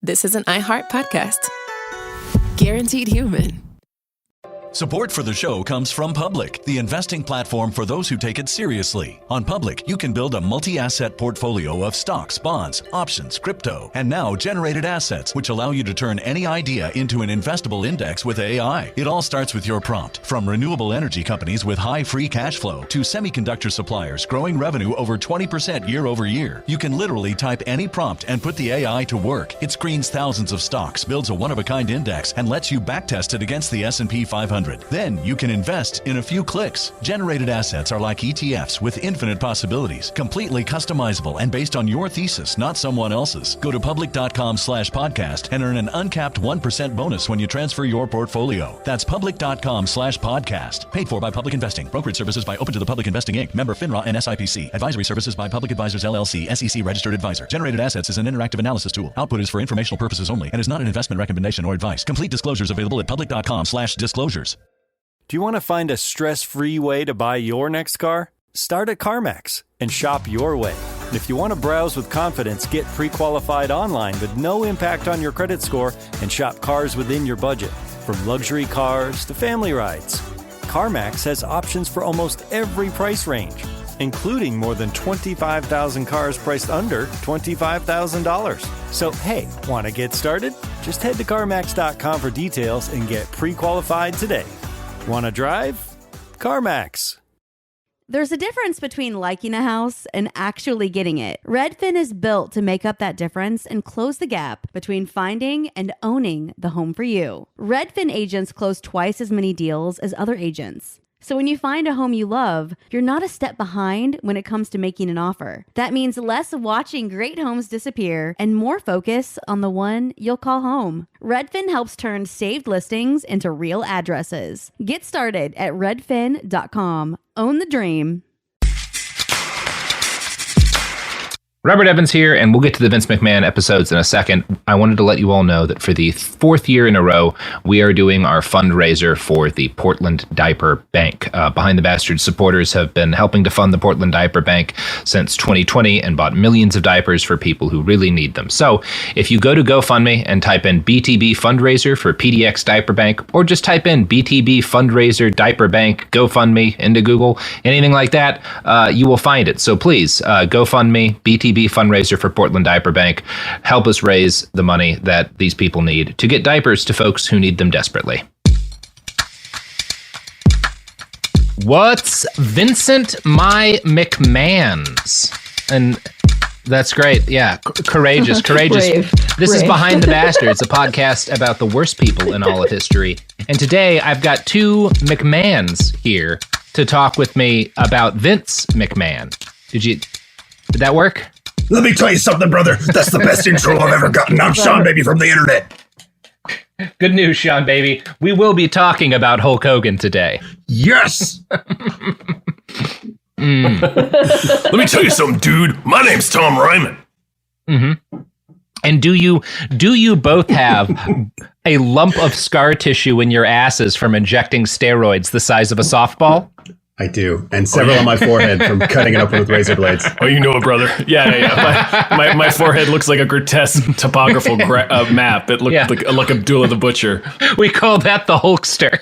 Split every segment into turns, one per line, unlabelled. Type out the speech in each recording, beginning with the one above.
this is an iHeart podcast. Guaranteed human.
Support for the show comes from Public, the investing platform for those who take it seriously. On Public, you can build a multi-asset portfolio of stocks, bonds, options, crypto, and now generated assets, which allow you to turn any idea into an investable index with AI. It all starts with your prompt. From renewable energy companies with high free cash flow to semiconductor suppliers growing revenue over 20% year over year, you can literally type any prompt and put the AI to work. It screens thousands of stocks, builds a one-of-a-kind index, and lets you backtest it against the S&P 500. Then you can invest in a few clicks. Generated assets are like ETFs with infinite possibilities, completely customizable and based on your thesis, not someone else's. Go to public.com/podcast and earn an uncapped 1% bonus when you transfer your portfolio. That's public.com/podcast. Paid for by Public Investing. Brokerage services by Open to the Public Investing Inc. Member FINRA and SIPC. Advisory services by Public Advisors LLC, SEC registered advisor. Generated assets is an interactive analysis tool. Output is for informational purposes only and is not an investment recommendation or advice. Complete disclosures available at public.com/disclosures.
Do you want to find a stress-free way to buy your next car? Start at CarMax and shop your way. And if you want to browse with confidence, get pre-qualified online with no impact on your credit score and shop cars within your budget. From luxury cars to family rides, CarMax has options for almost every price range, including more than 25,000 cars priced under $25,000. So, hey, want to get started? Just head to CarMax.com for details and get pre-qualified today. Want to drive? CarMax.
There's a difference between liking a house and actually getting it. Redfin is built to make up that difference and close the gap between finding and owning the home for you. Redfin agents close twice as many deals as other agents. So when you find a home you love, you're not a step behind when it comes to making an offer. That means less watching great homes disappear and more focus on the one you'll call home. Redfin helps turn saved listings into real addresses. Get started at redfin.com. Own the dream.
Robert Evans here, and we'll get to the Vince McMahon episodes in a second. I wanted to let you all know that for the fourth year in a row, we are doing our fundraiser for the Portland Diaper Bank. Behind the Bastards supporters have been helping to fund the Portland Diaper Bank since 2020 and bought millions of diapers for people who really need them. So if you go to GoFundMe and type in BTB Fundraiser for PDX Diaper Bank, or just type in BTB Fundraiser Diaper Bank GoFundMe into Google, anything like that, you will find it. So please, GoFundMe, BTB fundraiser for Portland Diaper Bank. Help us raise the money that these people need to get diapers to folks who need them desperately. What's Vincent My McMahon's? And that's great. Yeah. Courageous.
Brave.
This is Behind the Bastards, a podcast about the worst people in all of history. And today I've got two McMahons here to talk with me about Vince McMahon. Did that work?
Let me tell you something, brother. That's the best intro I've ever gotten. I'm Seanbaby from the internet.
Good news, Seanbaby. We will be talking about Hulk Hogan today.
Yes! Let me tell you something, dude. My name's Tom Ryman.
Mm-hmm. And do you both have a lump of scar tissue in your asses from injecting steroids the size of a softball?
I do, and several on my forehead from cutting it open with razor blades.
Oh, you know it, brother. Yeah. My forehead looks like a grotesque topographical map. It looked like Abdullah the Butcher.
We call that the Hulkster.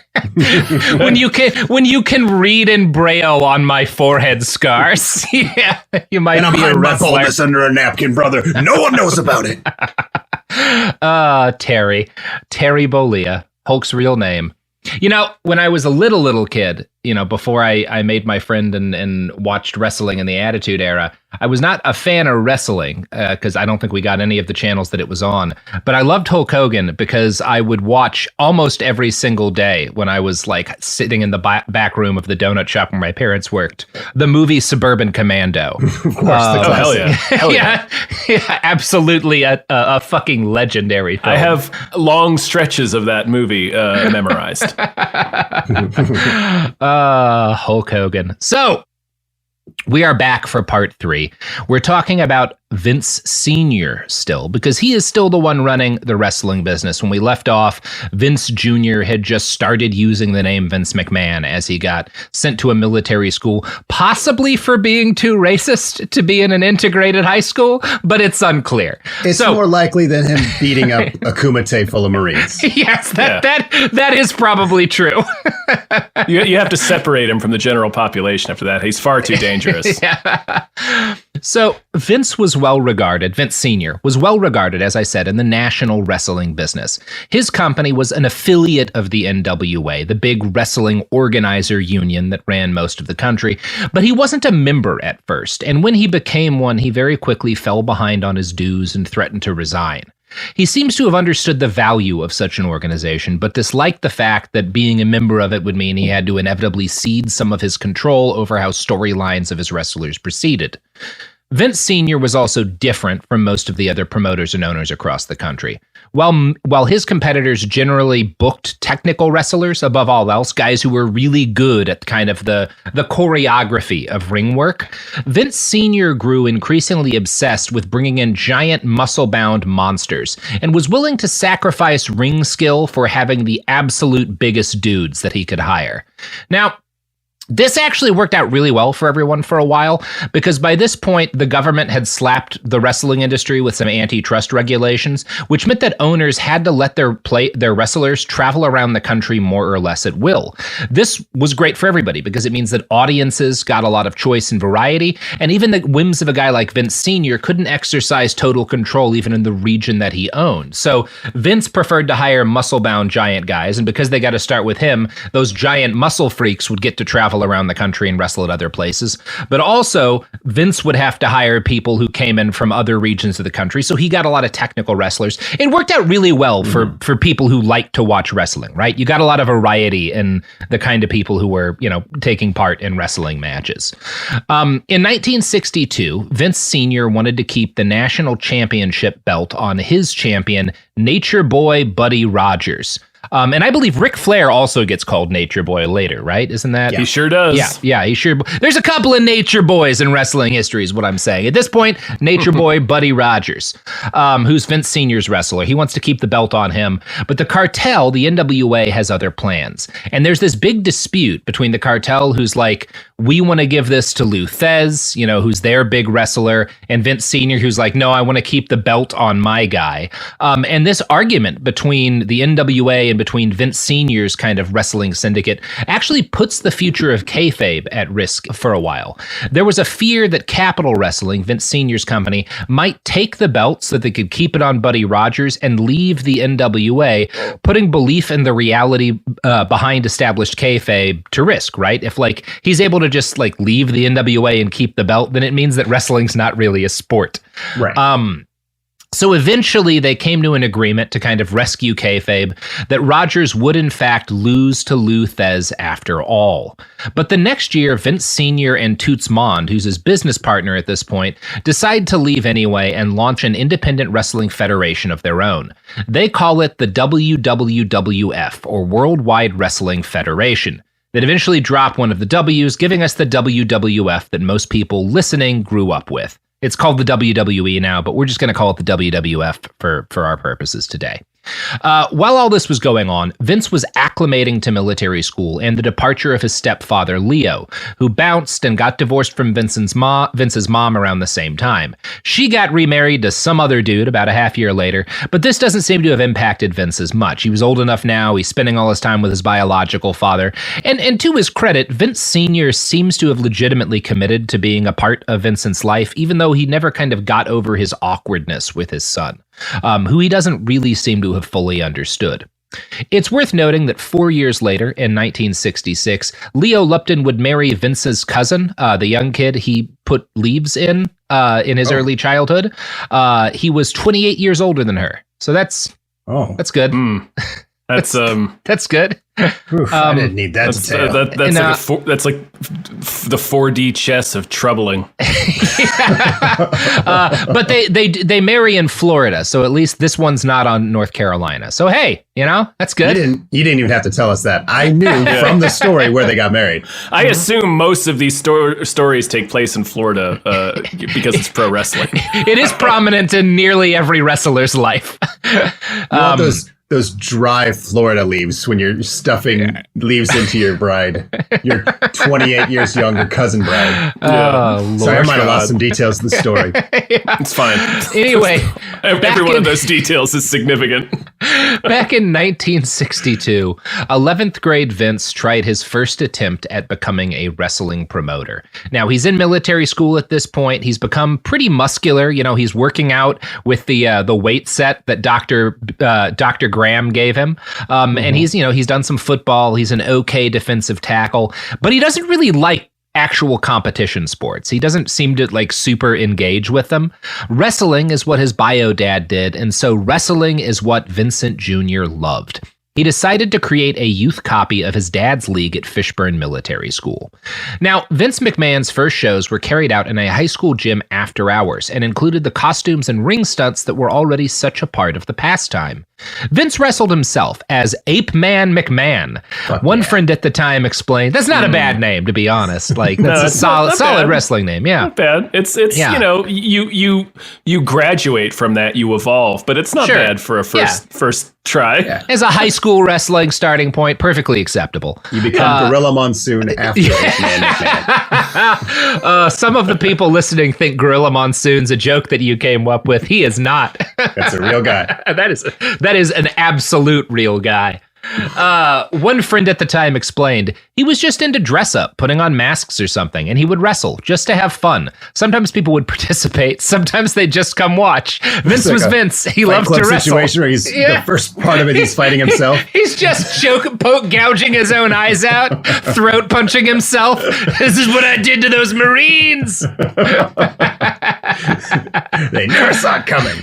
when you can read in Braille on my forehead scars, yeah, you might be a wrestler. And I'm hiding my boldness
under a napkin, brother. No one knows about it.
Terry Bollea, Hulk's real name. You know, when I was a little kid, you know, before I made my friend and watched wrestling in the Attitude Era, I was not a fan of wrestling because I don't think we got any of the channels that it was on. But I loved Hulk Hogan because I would watch almost every single day when I was like sitting in the back room of the donut shop where my parents worked. The movie Suburban Commando.
Of course,
hell yeah. Hell yeah.
Yeah, absolutely a fucking legendary film.
I have long stretches of that movie memorized.
Hulk Hogan. So, We are back for part 3. We're talking about Vince Sr. still, because he is still the one running the wrestling business. When we left off, Vince Jr. had just started using the name Vince McMahon as he got sent to a military school, possibly for being too racist to be in an integrated high school, but it's unclear.
It's more likely than him beating up a Kumite full of Marines.
Yes, that is probably true.
You have to separate him from the general population after that. He's far too dangerous.
Yeah. So Vince Sr. was well regarded, as I said, in the national wrestling business. His company was an affiliate of the NWA, the big wrestling organizer union that ran most of the country, but he wasn't a member at first, and when he became one, he very quickly fell behind on his dues and threatened to resign. He seems to have understood the value of such an organization, but disliked the fact that being a member of it would mean he had to inevitably cede some of his control over how storylines of his wrestlers proceeded. Vince Sr. was also different from most of the other promoters and owners across the country. While his competitors generally booked technical wrestlers above all else, guys who were really good at kind of the choreography of ring work, Vince Sr. grew increasingly obsessed with bringing in giant muscle-bound monsters and was willing to sacrifice ring skill for having the absolute biggest dudes that he could hire. Now, this actually worked out really well for everyone for a while, because by this point, the government had slapped the wrestling industry with some antitrust regulations, which meant that owners had to let their wrestlers travel around the country more or less at will. This was great for everybody because it means that audiences got a lot of choice and variety, and even the whims of a guy like Vince Sr. couldn't exercise total control even in the region that he owned. So Vince preferred to hire muscle-bound giant guys, and because they got to start with him, those giant muscle freaks would get to travel around the country and wrestle at other places. But also, Vince would have to hire people who came in from other regions of the country, so he got a lot of technical wrestlers. It worked out really well for people who like to watch wrestling, right? You got a lot of variety in the kind of people who were, taking part in wrestling matches. In 1962, Vince Sr. wanted to keep the national championship belt on his champion, Nature Boy Buddy Rogers. And I believe Ric Flair also gets called Nature Boy later, right? Isn't that?
He sure does.
Yeah, he sure. There's a couple of Nature Boys in wrestling history is what I'm saying. At this point, Nature Boy Buddy Rogers, who's Vince Sr.'s wrestler. He wants to keep the belt on him. But the cartel, the NWA, has other plans. And there's this big dispute between the cartel, who's like, we want to give this to Lou Thez, who's their big wrestler, and Vince Sr., who's like, no, I want to keep the belt on my guy. And this argument between the NWA and between Vince Sr.'s kind of wrestling syndicate actually puts the future of kayfabe at risk for a while. There was a fear that Capital Wrestling, Vince Sr.'s company, might take the belt so that they could keep it on Buddy Rogers and leave the NWA, putting belief in the reality behind established kayfabe to risk, right? If he's able to just leave the NWA and keep the belt, then it means that wrestling's not really a sport.
Right.
So eventually they came to an agreement to kind of rescue kayfabe that Rogers would in fact lose to Lou Thez after all. But the next year, Vince Sr. and Toots Mond, who's his business partner at this point, decide to leave anyway and launch an independent wrestling federation of their own. They call it the WWWF, or Worldwide Wrestling Federation. That eventually drop one of the W's, giving us the WWF that most people listening grew up with. It's called the WWE now, but we're just going to call it the WWF for our purposes today. While all this was going on, Vince was acclimating to military school and the departure of his stepfather, Leo, who bounced and got divorced from Vince's mom around the same time. She got remarried to some other dude about a half year later, but this doesn't seem to have impacted Vince as much. He was old enough now, he's spending all his time with his biological father, and to his credit, Vince Sr. seems to have legitimately committed to being a part of Vincent's life, even though he never kind of got over his awkwardness with his son. Who he doesn't really seem to have fully understood. It's worth noting that 4 years later, in 1966, Leo Lupton would marry Vince's cousin, the young kid he put leaves in his early childhood. He was 28 years older than her, so that's good.
That's
good.
Oof, I didn't need that detail.
That's like the 4D chess of troubling.
But they marry in Florida, so at least this one's not on North Carolina. So hey, that's good.
You didn't even have to tell us that. I knew from the story where they got married.
I assume most of these stories take place in Florida because it's pro wrestling.
It is prominent in nearly every wrestler's life.
Those dry Florida leaves when you're stuffing leaves into your bride, your 28 years younger cousin bride. Sorry, I might have lost some details of the story.
It's fine.
Anyway,
every one of those details is significant.
Back in 1962, 11th grade Vince tried his first attempt at becoming a wrestling promoter. Now, he's in military school at this point. He's become pretty muscular. He's working out with the weight set that Dr. Graham gave him. And he's done some football. He's an okay defensive tackle, but he doesn't really like actual competition sports. He doesn't seem to super engage with them. Wrestling is what his bio dad did, and so wrestling is what Vincent Jr. loved. He decided to create a youth copy of his dad's league at Fishburne Military School. Now, Vince McMahon's first shows were carried out in a high school gym after hours and included the costumes and ring stunts that were already such a part of the pastime. Vince wrestled himself as Ape Man McMahon. One friend at the time explained, that's not a bad name, to be honest. That's a solid wrestling name. Yeah.
Not bad. It's you graduate from that, you evolve, but it's not bad for a first try.
Yeah. As a high school wrestling starting point, perfectly acceptable.
You become Gorilla Monsoon after Ape Man McMahon.
Some of the people listening think Gorilla Monsoon's a joke that you came up with. He is not.
That's a real guy.
That is an absolute real guy. One friend at the time explained he was just into dress up, putting on masks or something, and he would wrestle just to have fun. Sometimes people would participate. Sometimes they'd just come watch. Vince was Vince. He loved to wrestle.
Situation where the first part of it, he's fighting himself.
He's just gouging his own eyes out, throat punching himself. This is what I did to those Marines.
They never saw it coming.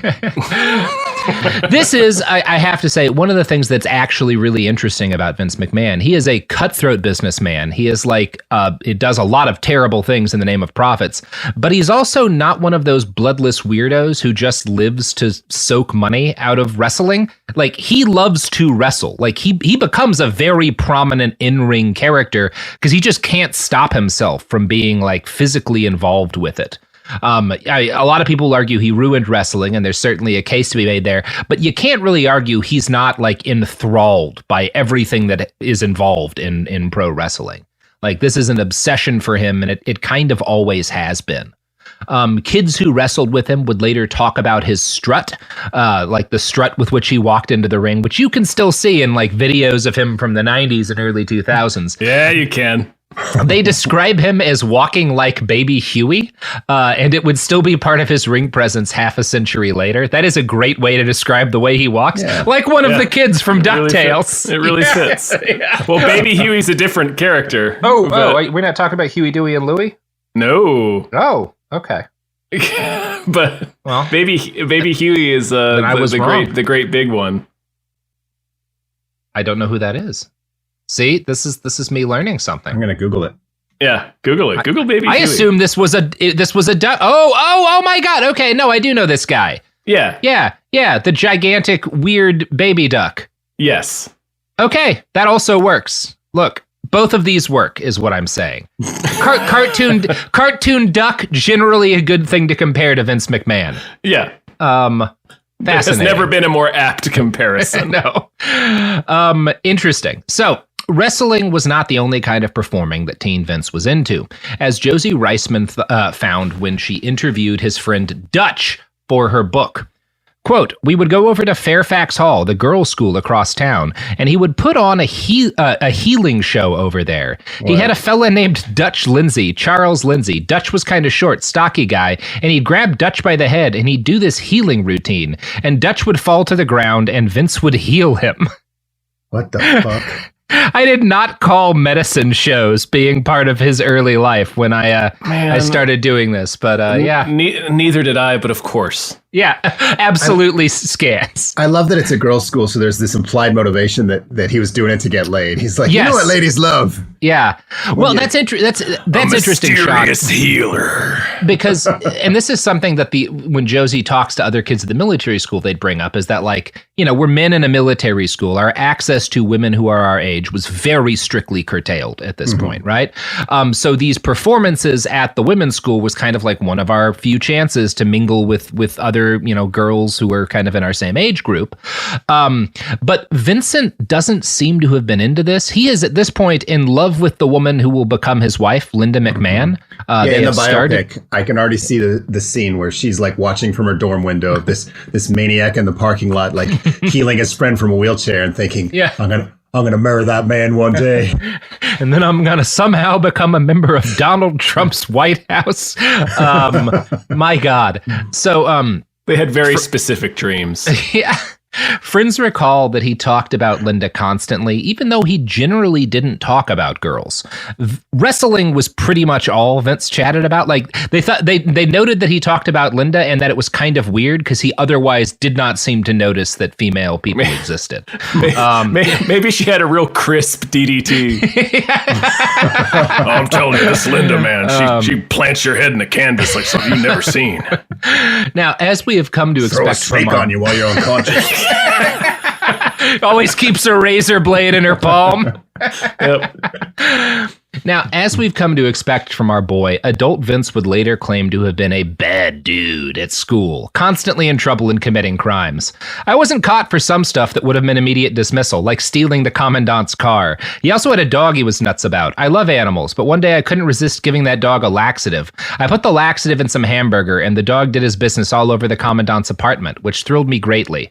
This is, I have to say, one of the things that's actually really interesting about Vince McMahon. He is a cutthroat businessman. He is it does a lot of terrible things in the name of profits, but he's also not one of those bloodless weirdos who just lives to soak money out of wrestling. He loves to wrestle. He becomes a very prominent in-ring character because he just can't stop himself from being physically involved with it. A lot of people argue he ruined wrestling, and there's certainly a case to be made there, but you can't really argue he's not enthralled by everything that is involved in pro wrestling. This is an obsession for him, and it kind of always has been. Kids who wrestled with him would later talk about his strut, the strut with which he walked into the ring, which you can still see in videos of him from the 90s and early 2000s.
Yeah, you can.
They describe him as walking like Baby Huey, and it would still be part of his ring presence half a century later. That is a great way to describe the way he walks, like one of the kids from DuckTales.
It really fits. Yeah. Well, Baby Huey's a different character.
We're not talking about Huey, Dewey, and Louie?
No.
Oh, okay.
But Baby Huey is the great big one.
I don't know who that is. See, this is me learning something.
I'm gonna Google it.
Yeah, Google it. Google Baby Huey.
I assume this was a duck. Oh my God. Okay, no, I do know this guy.
Yeah.
The gigantic weird baby duck.
Yes.
Okay, that also works. Look, both of these work, is what I'm saying. Cartoon duck, generally a good thing to compare to Vince McMahon.
Yeah.
Fascinating.
There's never been a more apt comparison.
No. Interesting. So, wrestling was not the only kind of performing that teen Vince was into, as Josie Reisman found when she interviewed his friend Dutch for her book. Quote, we would go over to Fairfax Hall, the girls' school across town, and he would put on a healing show over there. What? He had a fella named Charles Lindsay. Dutch was kind of short, stocky guy, and he'd grab Dutch by the head, and he'd do this healing routine, and Dutch would fall to the ground, and Vince would heal him.
What the fuck?
I did not call medicine shows being part of his early life when I started doing this, but yeah.
Neither did I, but of course.
Yeah, absolutely scans.
I love that it's a girls' school, so there's this implied motivation that he was doing it to get laid. He's like, you know what ladies love.
Yeah. Well, that's interesting.
Mysterious healer.
Because, and this is something that when Josie talks to other kids at the military school, they'd bring up is that, like, you know, we're men in a military school. Our access to women who are our age was very strictly curtailed at this point, right? So these performances at the women's school was kind of like one of our few chances to mingle with other, you know, girls who were kind of in our same age group. But Vincent doesn't seem to have been into this. He is at this point in love with the woman who will become his wife, Linda McMahon.
In the biopic, I can already see the scene where she's like watching from her dorm window of this maniac in the parking lot, like healing his friend from a wheelchair and thinking, I'm gonna marry that man one day.
And then I'm going to somehow become a member of Donald Trump's White House. My God. So
they had very specific dreams.
Yeah. Friends recall that he talked about Linda constantly, even though he generally didn't talk about girls. Wrestling was pretty much all Vince chatted about. Like they noted that he talked about Linda and that it was kind of weird because he otherwise did not seem to notice that female people existed.
Maybe she had a real crisp DDT. I'm telling you, this Linda, man, she plants your head in the canvas like something you've never seen.
Now, as we have come to
Throw
expect
a snake on you while you're unconscious.
Always keeps a razor blade in her palm.
Yep.
Now, as we've come to expect from our boy, adult Vince would later claim to have been a bad dude at school, constantly in trouble and committing crimes. I wasn't caught for some stuff that would have been immediate dismissal, like stealing the commandant's car. He also had a dog he was nuts about. I love animals, but one day I couldn't resist giving that dog a laxative. I put the laxative in some hamburger, and the dog did his business all over the commandant's apartment, which thrilled me greatly.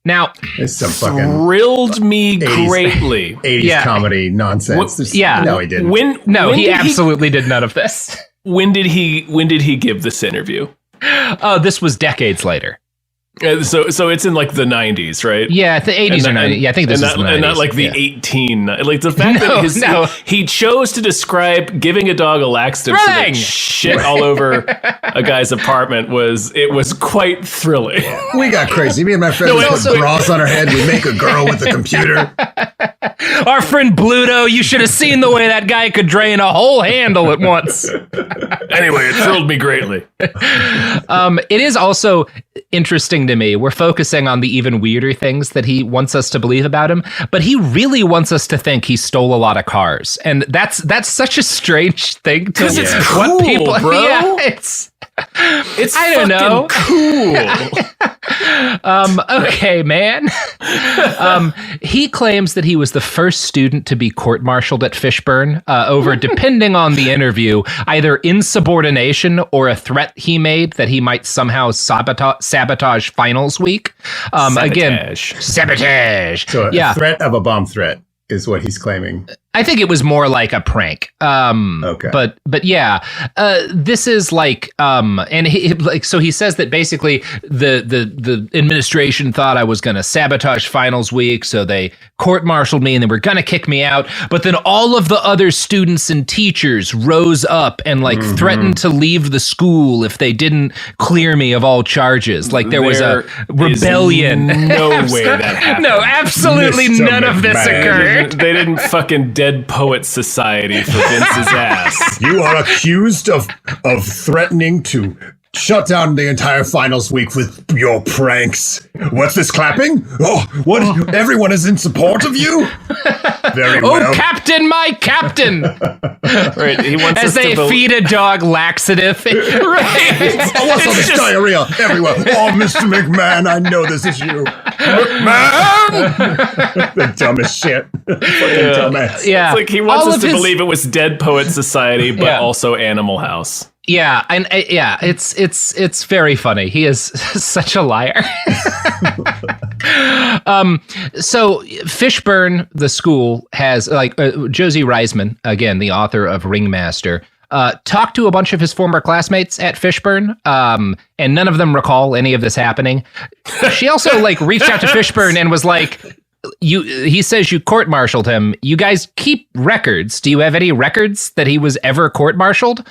Now,
it's some fucking
thrilled me greatly.
80s comedy nonsense. No, he didn't.
He absolutely did none of this.
When did he give this interview?
Oh, this was decades later.
So it's in like the 90s, right?
Yeah, the 80s or 90s. Yeah, I think this is the 90s.
And not like the 18... Like the fact that he chose to describe giving a dog a laxative so that shit all over a guy's apartment was quite thrilling.
We got crazy. Me and my friends put bras on our head. We make a girl with a computer.
Our friend Bluto, you should have seen the way that guy could drain a whole handle at once.
Anyway, it thrilled me greatly.
It is also interesting to me. We're focusing on the even weirder things that he wants us to believe about him, but he really wants us to think he stole a lot of cars. And that's such a strange thing to
it's cool,
people,
bro.
Yeah,
it's
I don't know.
Cool.
Okay, man. He claims that he was the first student to be court-martialed at Fishburne over, depending on the interview, either insubordination or a threat he made that he might somehow sabotage finals week. Sabotage.
So a threat of a bomb threat is what he's claiming.
I think it was more like a prank.
Okay.
But yeah, this is like, and so he says that basically the administration thought I was going to sabotage finals week, so they court-martialed me and they were going to kick me out. But then all of the other students and teachers rose up and threatened to leave the school if they didn't clear me of all charges. Like there was a rebellion.
No way that happened.
No, absolutely
Mr.
none of this occurred.
They didn't fucking Dead Poet Society for Vince's ass.
You are accused of threatening to shut down the entire finals week with your pranks. What's this clapping? Oh, what? Everyone is in support of you? Very well.
Oh, Captain, my Captain!
Right, he wants
as they feed a dog laxative. Right.
Oh, what's all this diarrhea? Everyone. Oh, Mr. McMahon, I know this is you. McMahon! The dumbest shit. Dumbass.
Yeah.
It's like he wants us to believe it was Dead Poet Society, but also Animal House.
Yeah, and it's very funny. He is such a liar. So Fishburne, the school, has Josie Reisman, again, the author of Ringmaster, talked to a bunch of his former classmates at Fishburne, and none of them recall any of this happening. She also reached out to Fishburne and was like, he says you court-martialed him. You guys keep records. Do you have any records that he was ever court-martialed?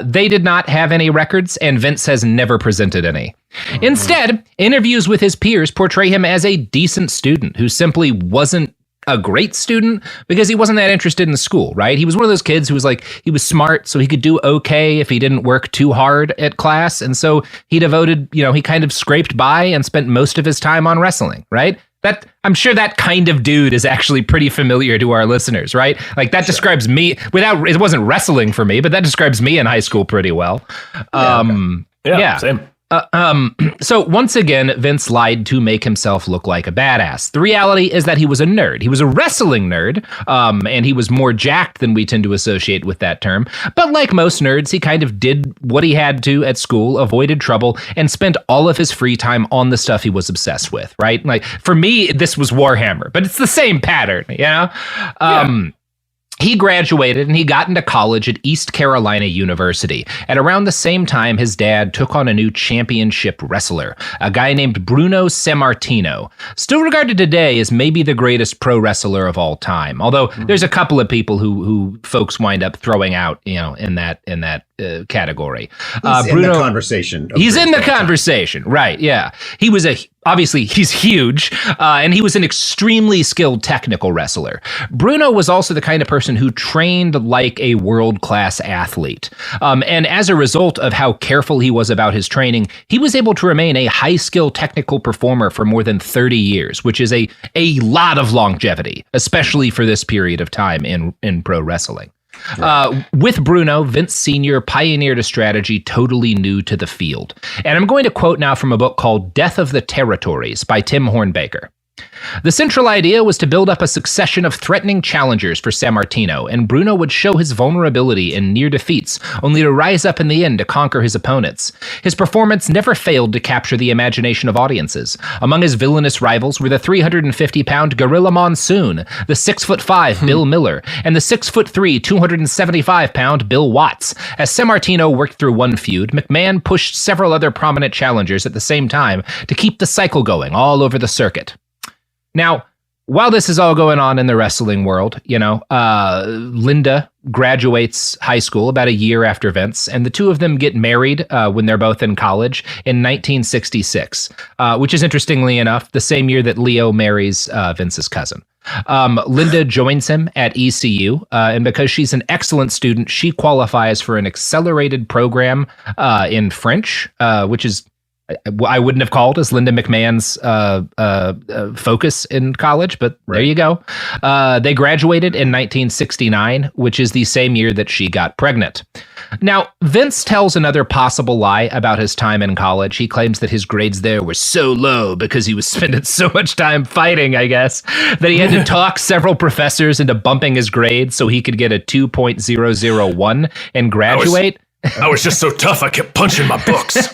They did not have any records, and Vince has never presented any. Instead, interviews with his peers portray him as a decent student who simply wasn't a great student because he wasn't that interested in school, right? He was one of those kids who was like, he was smart, so he could do okay if he didn't work too hard at class. And so he devoted, he kind of scraped by and spent most of his time on wrestling, right? That I'm sure that kind of dude is actually pretty familiar to our listeners, right? Like that describes me it wasn't wrestling for me, but that describes me in high school pretty well. Same. So once again, Vince lied to make himself look like a badass. The reality is that he was a nerd. He was a wrestling nerd, and he was more jacked than we tend to associate with that term. But like most nerds, he kind of did what he had to at school, avoided trouble, and spent all of his free time on the stuff he was obsessed with, right? Like for me, this was Warhammer, but it's the same pattern, He graduated and he got into college at East Carolina University. At around the same time, his dad took on a new championship wrestler, a guy named Bruno Sammartino, still regarded today as maybe the greatest pro wrestler of all time. Although there's a couple of people who folks wind up throwing out, in that category.
He's in the conversation.
He's in the conversation, right? Yeah, he was obviously he's huge, and he was an extremely skilled technical wrestler. Bruno was also the kind of person who trained like a world-class athlete. And as a result of how careful he was about his training, he was able to remain a high-skill technical performer for more than 30 years, which is a lot of longevity, especially for this period of time in pro wrestling. With Bruno, Vince Sr. pioneered a strategy totally new to the field. And I'm going to quote now from a book called Death of the Territories by Tim Hornbaker. The central idea was to build up a succession of threatening challengers for Sammartino, and Bruno would show his vulnerability in near defeats, only to rise up in the end to conquer his opponents. His performance never failed to capture the imagination of audiences. Among his villainous rivals were the 350-pound Gorilla Monsoon, the 6'5" Bill Miller, and the 6'3", 275-pound Bill Watts. As Sammartino worked through one feud, McMahon pushed several other prominent challengers at the same time to keep the cycle going all over the circuit. Now, while this is all going on in the wrestling world, Linda graduates high school about a year after Vince, and the two of them get married when they're both in college in 1966, which is interestingly enough the same year that Leo marries Vince's cousin. Linda joins him at ECU, and because she's an excellent student, she qualifies for an accelerated program in French, which is I wouldn't have called as Linda McMahon's focus in college, but there you go. They graduated in 1969, which is the same year that she got pregnant. Now, Vince tells another possible lie about his time in college. He claims that his grades there were so low because he was spending so much time fighting, I guess, that he had to talk several professors into bumping his grades so he could get a 2.001 and graduate.
I was just so tough, I kept punching my books.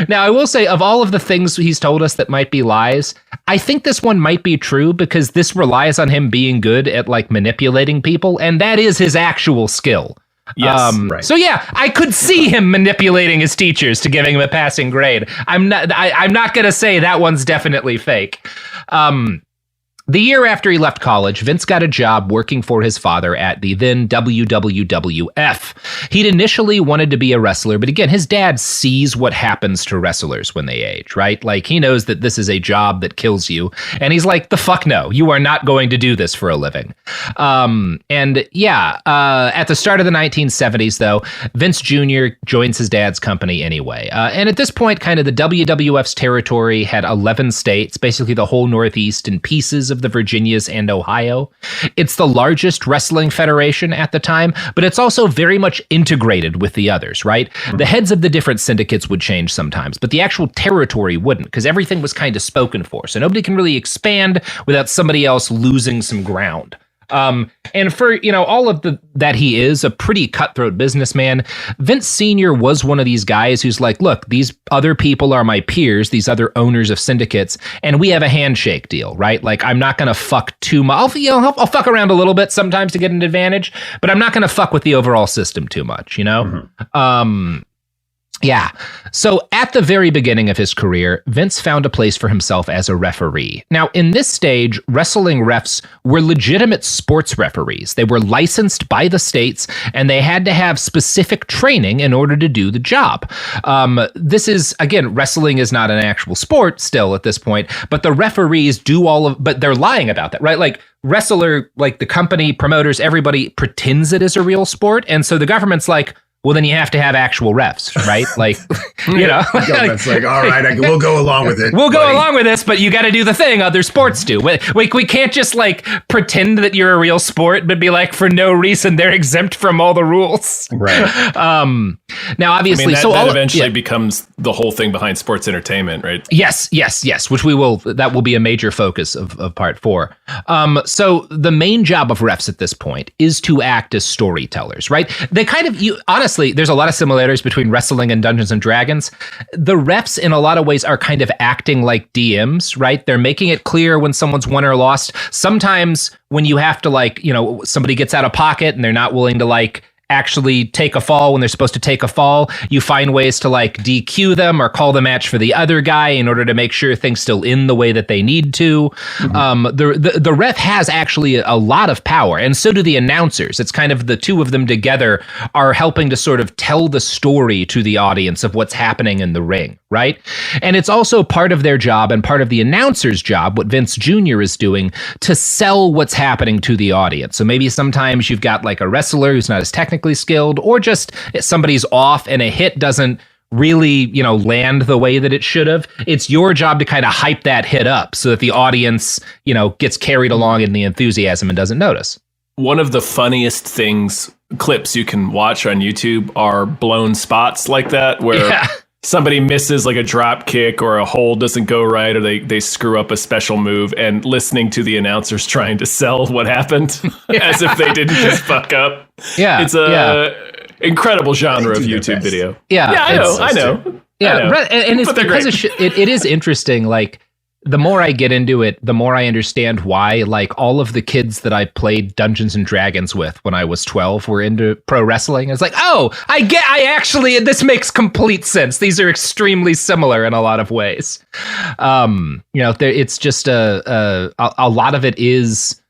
Now, I will say, of all of the things he's told us that might be lies, I think this one might be true because this relies on him being good at manipulating people, and that is his actual skill.
Yes.
So yeah, I could see him manipulating his teachers to giving him a passing grade. I'm not going to say that one's definitely fake. The year after he left college, Vince got a job working for his father at the then WWF. He'd initially wanted to be a wrestler, but again, his dad sees what happens to wrestlers when they age, right? Like, he knows that this is a job that kills you, and he's like, the fuck no, you are not going to do this for a living. At the start of the 1970s, though, Vince Jr. joins his dad's company anyway. And at this point, kind of the WWF's territory had 11 states, basically the whole Northeast and pieces of the Virginias and Ohio. It's the largest wrestling federation at the time, but it's also very much integrated with the others, right? The heads of the different syndicates would change sometimes, but the actual territory wouldn't, because everything was kind of spoken for. So nobody can really expand without somebody else losing some ground. And for, all of that he is a pretty cutthroat businessman, Vince Sr. was one of these guys who's like, look, these other people are my peers, these other owners of syndicates, and we have a handshake deal, right? Like, I'm not going to fuck too much. I'll fuck around a little bit sometimes to get an advantage, but I'm not going to fuck with the overall system too much, Yeah. So at the very beginning of his career, Vince found a place for himself as a referee. Now, in this stage, wrestling refs were legitimate sports referees. They were licensed by the states, and they had to have specific training in order to do the job. This is, again, wrestling is not an actual sport still at this point, but the referees do but they're lying about that, right? Like, wrestler, like the company, promoters, everybody pretends it is a real sport. And so the government's like, well, then you have to have actual refs, right? Like, you know.
The government's like, all right, we'll go along with it.
We'll go along with this, but you got to do the thing other sports do. We can't just like pretend that you're a real sport, but be like, for no reason, they're exempt from all the rules.
Right.
Now, obviously,
that eventually becomes the whole thing behind sports entertainment, right?
Yes. Which that will be a major focus of part 4. So the main job of refs at this point is to act as storytellers, right? They kind of, honestly, there's a lot of similarities between wrestling and Dungeons and Dragons. The refs, in a lot of ways, are kind of acting like DMs, right? They're making it clear when someone's won or lost. Sometimes when you have to, like, you know, somebody gets out of pocket and they're not willing to, like, actually take a fall when they're supposed to take a fall, you find ways to like DQ them or call the match for the other guy in order to make sure things still in the way that they need to. The ref has actually a lot of power, and so do the announcers. It's kind of the two of them together are helping to sort of tell the story to the audience of what's happening in the ring, right? And it's also part of their job and part of the announcer's job, what Vince Jr. is doing, to sell what's happening to the audience. So maybe sometimes you've got like a wrestler who's not as technically skilled, or just somebody's off and a hit doesn't really, you know, land the way that it should have. It's your job to kind of hype that hit up so that the audience, you know, gets carried along in the enthusiasm and doesn't notice.
One of the funniest clips you can watch on YouTube are blown spots like that, where somebody misses like a drop kick or a hold doesn't go right, or they screw up a special move, and listening to the announcers trying to sell what happened as if they didn't just fuck up. Yeah. It's incredible genre of YouTube video.
Yeah.
I know.
Yeah. And it's because it is interesting. Like, the more I get into it, the more I understand why, like, all of the kids that I played Dungeons and Dragons with when I was 12 were into pro wrestling. It's like, oh, this makes complete sense. These are extremely similar in a lot of ways. You know, it's just a lot of it is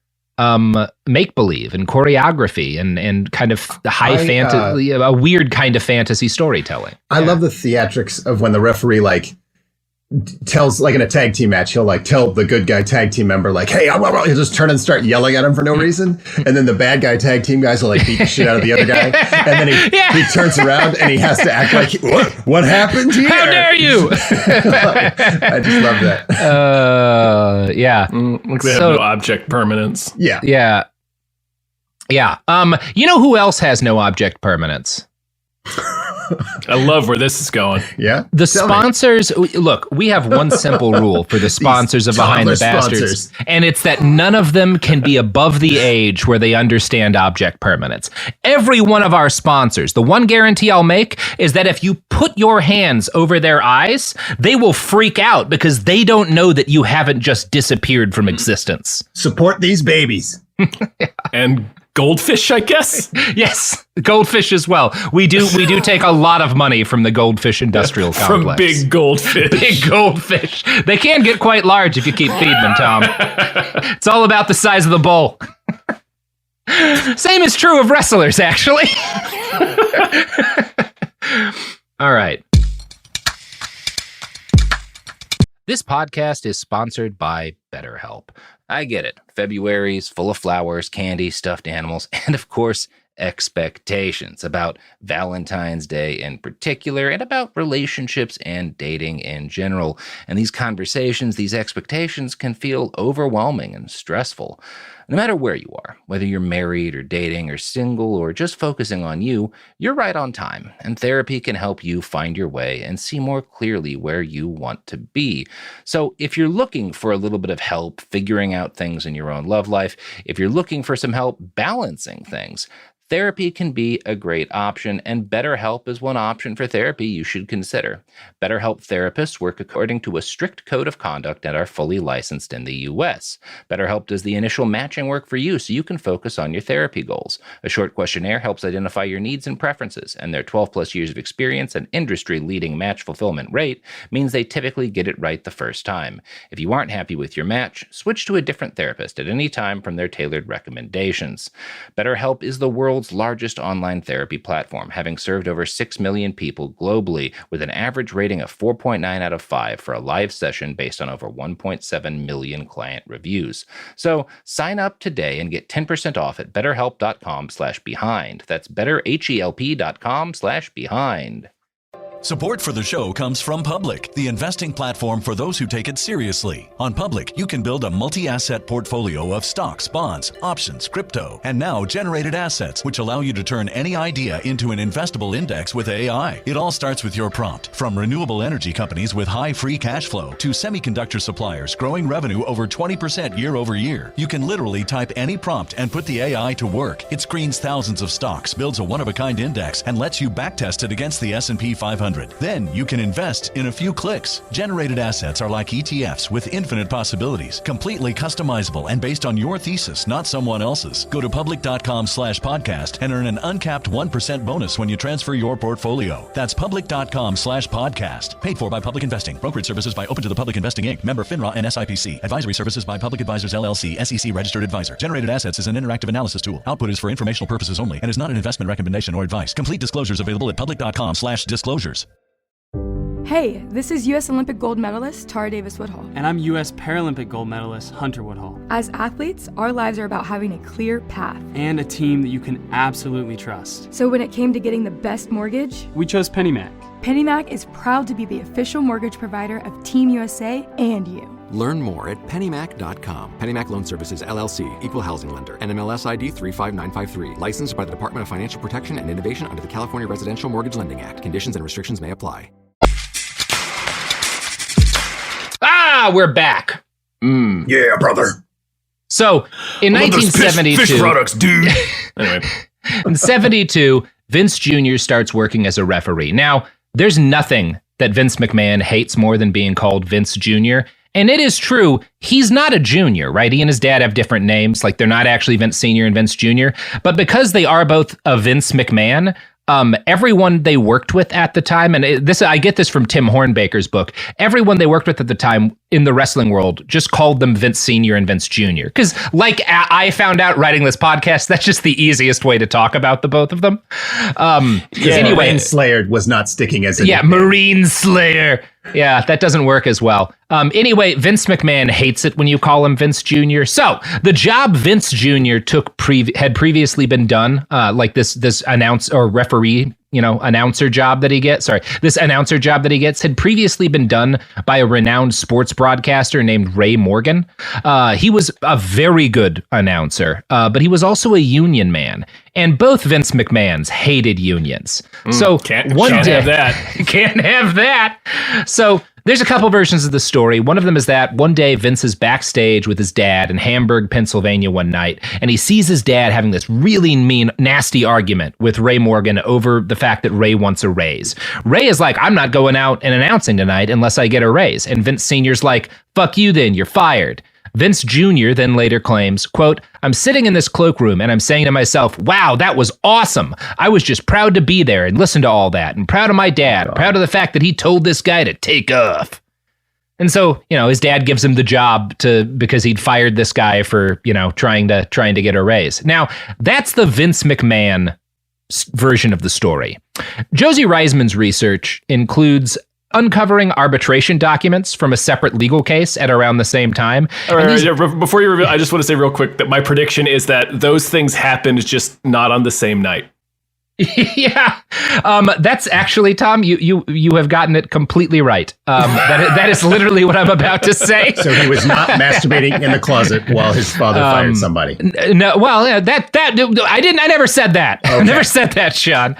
make believe and choreography and kind of fantasy, a weird kind of fantasy storytelling.
I love the theatrics of when the referee like tells, like in a tag team match, he'll like tell the good guy tag team member like, hey, he'll just turn and start yelling at him for no reason, and then the bad guy tag team guys will like beat the shit out of the other guy, and then he turns around and he has to act like, what happened here?
How dare you?
I just love that.
Like they have no object permanence.
Yeah.
You know who else has no object permanence?
I love where this is going.
Yeah.
The sponsors, look, we have one simple rule for the sponsors of Behind the Bastards, and it's that none of them can be above the age where they understand object permanence. Every one of our sponsors, the one guarantee I'll make is that if you put your hands over their eyes, they will freak out because they don't know that you haven't just disappeared from existence.
Support these babies.
And goldfish, I guess.
Yes, goldfish as well. We do take a lot of money from the goldfish industrial complex.
From big goldfish.
Big goldfish. They can get quite large if you keep feeding them, Tom. It's all about the size of the bowl. Same is true of wrestlers, actually. All right. This podcast is sponsored by BetterHelp. I get it. February's full of flowers, candy, stuffed animals, and of course, expectations about Valentine's Day in particular, and about relationships and dating in general. And these conversations, these expectations can feel overwhelming and stressful. No matter where you are, whether you're married or dating or single or just focusing on you, you're right on time, and therapy can help you find your way and see more clearly where you want to be. So if you're looking for a little bit of help figuring out things in your own love life, if you're looking for some help balancing things, therapy can be a great option, and BetterHelp is one option for therapy you should consider. BetterHelp therapists work according to a strict code of conduct and are fully licensed in the U.S. BetterHelp does the initial matching
matching work for you so you can focus on your therapy goals. A short questionnaire helps identify your needs and preferences, and their 12 plus years of experience and industry-leading match fulfillment rate means they typically get it right the first time. If you aren't happy with your match, switch to a different therapist at any time from their tailored recommendations. BetterHelp is the world's largest online therapy platform, having served over 6 million people globally with an average rating of 4.9 out of 5 for a live session based on over 1.7 million client reviews. So sign up today and get 10% off at betterhelp.com/behind. That's betterhelp.com/behind.
Support for the show comes from Public, the investing platform for those who take it seriously. On Public, you can build a multi-asset portfolio of stocks, bonds, options, crypto, and now generated assets, which allow you to turn any idea into an investable index with AI. It all starts with your prompt. From renewable energy companies with high free cash flow to semiconductor suppliers growing revenue over 20% year over year, you can literally type any prompt and put the AI to work. It screens thousands of stocks, builds a one-of-a-kind index, and lets you backtest it against the S&P 500. Then you can invest in a few clicks. Generated assets are like ETFs with infinite possibilities, completely customizable and based on your thesis, not someone else's. Go to public.com/podcast and earn an uncapped 1% bonus when you transfer your portfolio. That's public.com/podcast. Paid for by Public Investing. Brokerage services by Open to the Public Investing Inc. Member FINRA and SIPC. Advisory services by Public Advisors LLC, SEC registered advisor. Generated assets is an interactive analysis tool. Output is for informational purposes only and is not an investment recommendation or advice. Complete disclosures available at public.com/disclosures.
Hey, this is U.S. Olympic gold medalist Tara Davis Woodhull.
And I'm U.S. Paralympic gold medalist Hunter Woodhull.
As athletes, our lives are about having a clear path.
And a team that you can absolutely trust.
So when it came to getting the best mortgage,
we chose PennyMac.
PennyMac is proud to be the official mortgage provider of Team USA and you.
Learn more at pennymac.com. PennyMac Loan Services, LLC, Equal Housing Lender, NMLS ID 35953. Licensed by the Department of Financial Protection and Innovation under the California Residential Mortgage Lending Act. Conditions and restrictions may apply.
We're back.
Yeah, brother.
So, in 1972...
Fish products, dude. Anyway.
In 72, Vince Jr. starts working as a referee. Now, there's nothing that Vince McMahon hates more than being called Vince Jr., and it is true, he's not a junior, right? He and his dad have different names, like they're not actually Vince Sr. and Vince Jr., but because they are both a Vince McMahon, everyone they worked with at the time, and I get this from Tim Hornbaker's book, everyone they worked with at the time in the wrestling world just called them Vince Sr. and Vince Jr. Because like I found out writing this podcast, that's just the easiest way to talk about the both of them. Anyway,
Marine Slayer was not sticking as a
nickname. Marine Slayer. Yeah, that doesn't work as well. Anyway, Vince McMahon hates it when you call him Vince Jr. So the job Vince Jr. took had previously been done, like this announce or referee, announcer job that he gets. This announcer job that he gets had previously been done by a renowned sports broadcaster named Ray Morgan. He was a very good announcer, but he was also a union man. And both Vince McMahons hated unions. So
can't have that.
Can't have that. So there's a couple versions of the story. One of them is that one day Vince is backstage with his dad in Hamburg, Pennsylvania one night, and he sees his dad having this really mean, nasty argument with Ray Morgan over the fact that Ray wants a raise. Ray is like, I'm not going out and announcing tonight unless I get a raise. And Vince Sr.'s like, fuck you then, you're fired. Vince Jr. then later claims, quote, I'm sitting in this cloakroom and I'm saying to myself, wow, that was awesome. I was just proud to be there and listen to all that and proud of my dad, proud of the fact that he told this guy to take off. And so, his dad gives him the job because he'd fired this guy for, trying to get a raise. Now, that's the Vince McMahon version of the story. Josie Reisman's research includes uncovering arbitration documents from a separate legal case at around the same time.
All right, before you reveal, I just want to say real quick that my prediction is that those things happened just not on the same night.
Yeah, that's actually, Tom, you have gotten it completely right. That is literally what I'm about to say.
So he was not masturbating in the closet while his father fired somebody.
No, well, that I never said that. Okay. I never said that, Sean.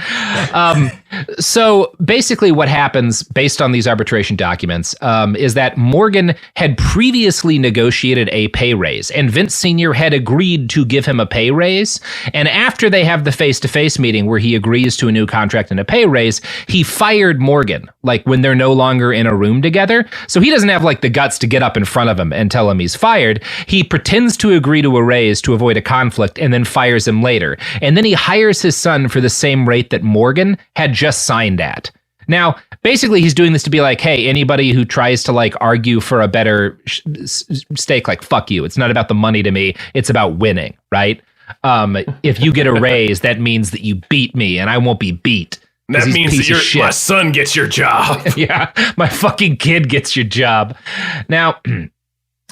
So basically what happens based on these arbitration documents is that Morgan had previously negotiated a pay raise, and Vince Sr. had agreed to give him a pay raise. And after they have the face-to-face meeting where he agrees to a new contract and a pay raise, he fired Morgan, like when they're no longer in a room together. So he doesn't have like the guts to get up in front of him and tell him he's fired. He pretends to agree to a raise to avoid a conflict and then fires him later. And then he hires his son for the same rate that Morgan had just signed at. Now, basically, he's doing this to be like, hey, anybody who tries to like argue for a better stake, like, fuck you. It's not about the money to me. It's about winning, right? If you get a raise, that means that you beat me and I won't be beat.
That means that my son gets your job.
Yeah, my fucking kid gets your job. Now,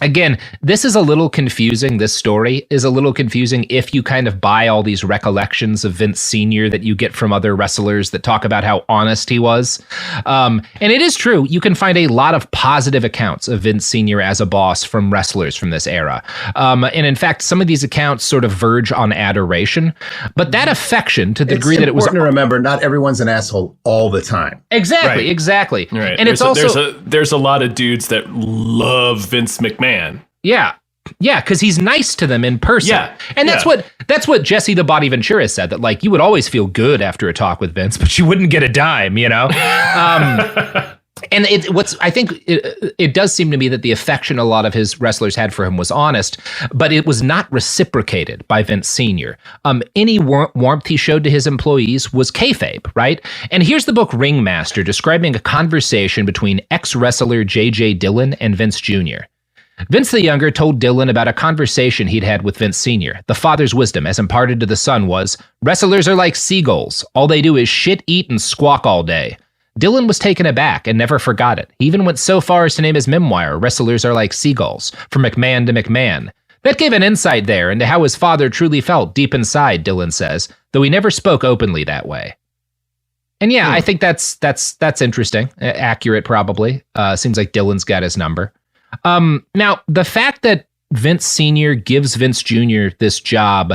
again, this is a little confusing. This story is a little confusing if you kind of buy all these recollections of Vince Sr. that you get from other wrestlers that talk about how honest he was. And it is true. You can find a lot of positive accounts of Vince Sr. as a boss from wrestlers from this era. And in fact, some of these accounts sort of verge on adoration. But that affection, to the degree that it was...
It's important to remember, not everyone's an asshole all the time.
Exactly, exactly.
Right.
And
there's a lot of dudes that love Vince McMahon.
Yeah, because he's nice to them in person. Yeah, and that's what Jesse the Body Ventura said, that like you would always feel good after a talk with Vince, but you wouldn't get a dime, you know. And it does seem to me that the affection a lot of his wrestlers had for him was honest, but it was not reciprocated by Vince Sr. Any warmth he showed to his employees was kayfabe, right? And here's the book Ringmaster describing a conversation between ex-wrestler J.J. Dillon and Vince Jr. Vince the Younger told Dillon about a conversation he'd had with Vince Sr. The father's wisdom, as imparted to the son, was, wrestlers are like seagulls. All they do is shit, eat, and squawk all day. Dillon was taken aback and never forgot it. He even went so far as to name his memoir, Wrestlers Are Like Seagulls, From McMahon to McMahon. That gave an insight there into how his father truly felt deep inside, Dillon says, though he never spoke openly that way. And yeah, I think that's interesting. Accurate, probably. Seems like Dillon's got his number. Now, the fact that Vince Sr. gives Vince Jr. this job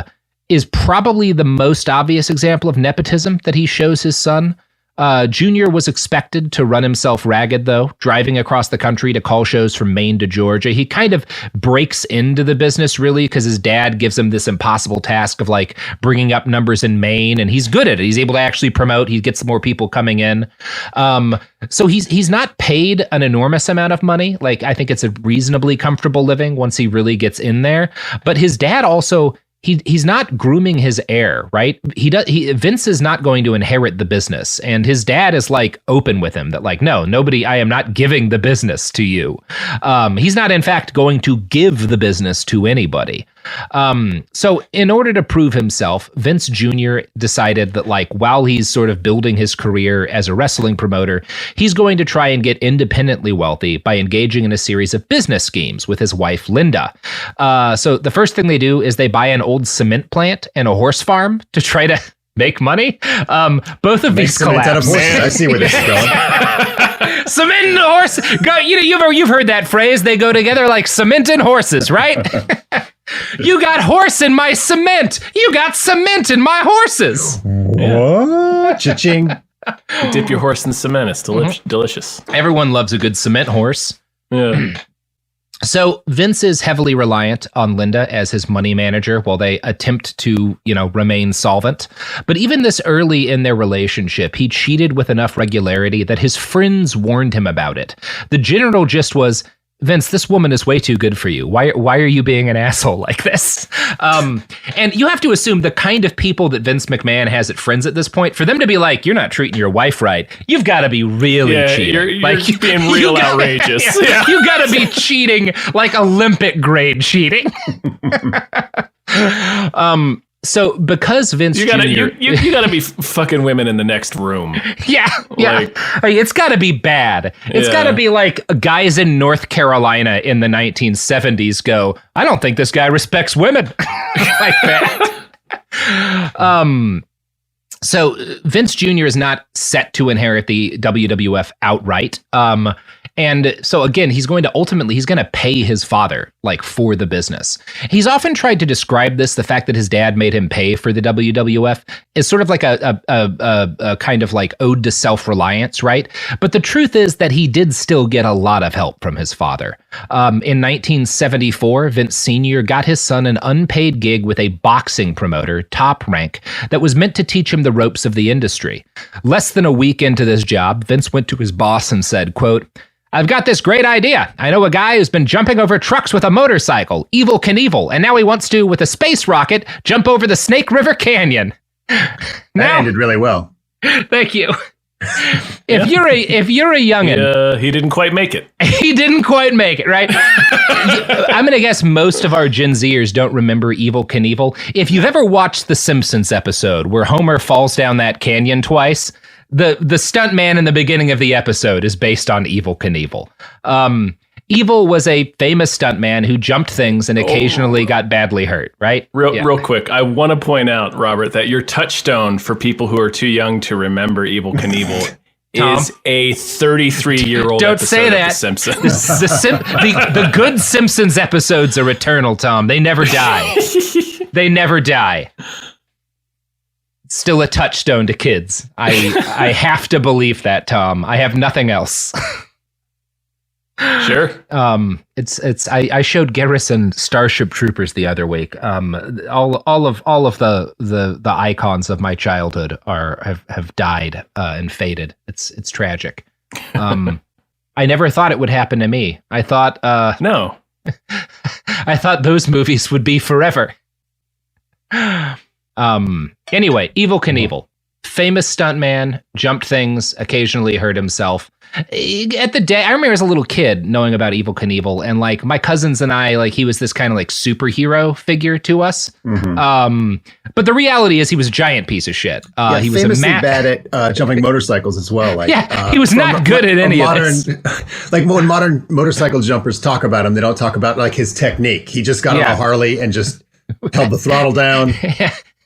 is probably the most obvious example of nepotism that he shows his son. Jr. was expected to run himself ragged, though, driving across the country to call shows from Maine to Georgia. He kind of breaks into the business, really, because his dad gives him this impossible task of, like, bringing up numbers in Maine, and he's good at it. He's able to actually promote. He gets more people coming in. So he's not paid an enormous amount of money. Like, I think it's a reasonably comfortable living once he really gets in there. But his dad also... He's not grooming his heir, right? Vince is not going to inherit the business, and his dad is like open with him that like, no, nobody, I am not giving the business to you. He's not in fact going to give the business to anybody. So in order to prove himself, Vince Jr. decided that like while he's sort of building his career as a wrestling promoter, he's going to try and get independently wealthy by engaging in a series of business schemes with his wife, Linda. So the first thing they do is they buy an old cement plant and a horse farm to try to make money. Both of these collapse.
I see where this is going.
Cement and horse. You've heard that phrase. They go together like cement and horses, right? You got horse in my cement. You got cement in my horses.
What? Cha-ching.
You dip your horse in cement. It's delicious.
Everyone loves a good cement horse.
Yeah.
So Vince is heavily reliant on Linda as his money manager while they attempt to, remain solvent. But even this early in their relationship, he cheated with enough regularity that his friends warned him about it. The general gist was, Vince, this woman is way too good for you. Why are you being an asshole like this? And you have to assume the kind of people that Vince McMahon has at friends at this point, for them to be like, you're not treating your wife right, you've got to be really cheating.
You're being real outrageous.
Yeah. You got to be cheating, like Olympic grade cheating. So because Vince
you gotta be fucking women in the next room.
Yeah. It's gotta be bad. It's gotta be like guys in North Carolina in the 1970s go, I don't think this guy respects women. Like that. So Vince Jr. is not set to inherit the WWF outright. And so again, he's going to pay his father like for the business. He's often tried to describe this, the fact that his dad made him pay for the WWF, is sort of like a kind of like ode to self-reliance, right? But the truth is that he did still get a lot of help from his father. In 1974, Vince Sr. got his son an unpaid gig with a boxing promoter, Top Rank, that was meant to teach him the ropes of the industry. Less than a week into this job, Vince went to his boss and said, quote, "I've got this great idea. I know a guy who's been jumping over trucks with a motorcycle, Evel Knievel, and now he wants to, with a space rocket, jump over the Snake River Canyon."
That ended really well.
Thank you. If you're a youngin',
he didn't quite make it.
He didn't quite make it, right? I'm gonna guess most of our Gen Zers don't remember Evel Knievel. If you've ever watched the Simpsons episode where Homer falls down that canyon twice, the stunt man in the beginning of the episode is based on Evel Knievel. Evel was a famous stuntman who jumped things and occasionally got badly hurt, right?
Real quick, I want to point out, Robert, that your touchstone for people who are too young to remember Evel Knievel is a 33-year-old
Don't
episode
say that.
of The Simpsons.
The good Simpsons episodes are eternal, Tom. They never die. They never die. Still a touchstone to kids. I have to believe that, Tom. I have nothing else.
Sure.
I showed Garrison Starship Troopers the other week. All of the icons of my childhood have died and faded. It's tragic. I never thought it would happen to me. I thought
no.
I thought those movies would be forever. Anyway, Evel Knievel, famous stuntman, jumped things, occasionally hurt himself. At the day, I remember as a little kid knowing about Evel Knievel, and like my cousins and I, like he was this kind of like superhero figure to us. Mm-hmm. But the reality is he was a giant piece of shit. He was
famously bad at jumping motorcycles as well. Like,
he was not good at any of this.
Like when modern motorcycle jumpers talk about him, they don't talk about like his technique. He just got on a Harley and just held the throttle down.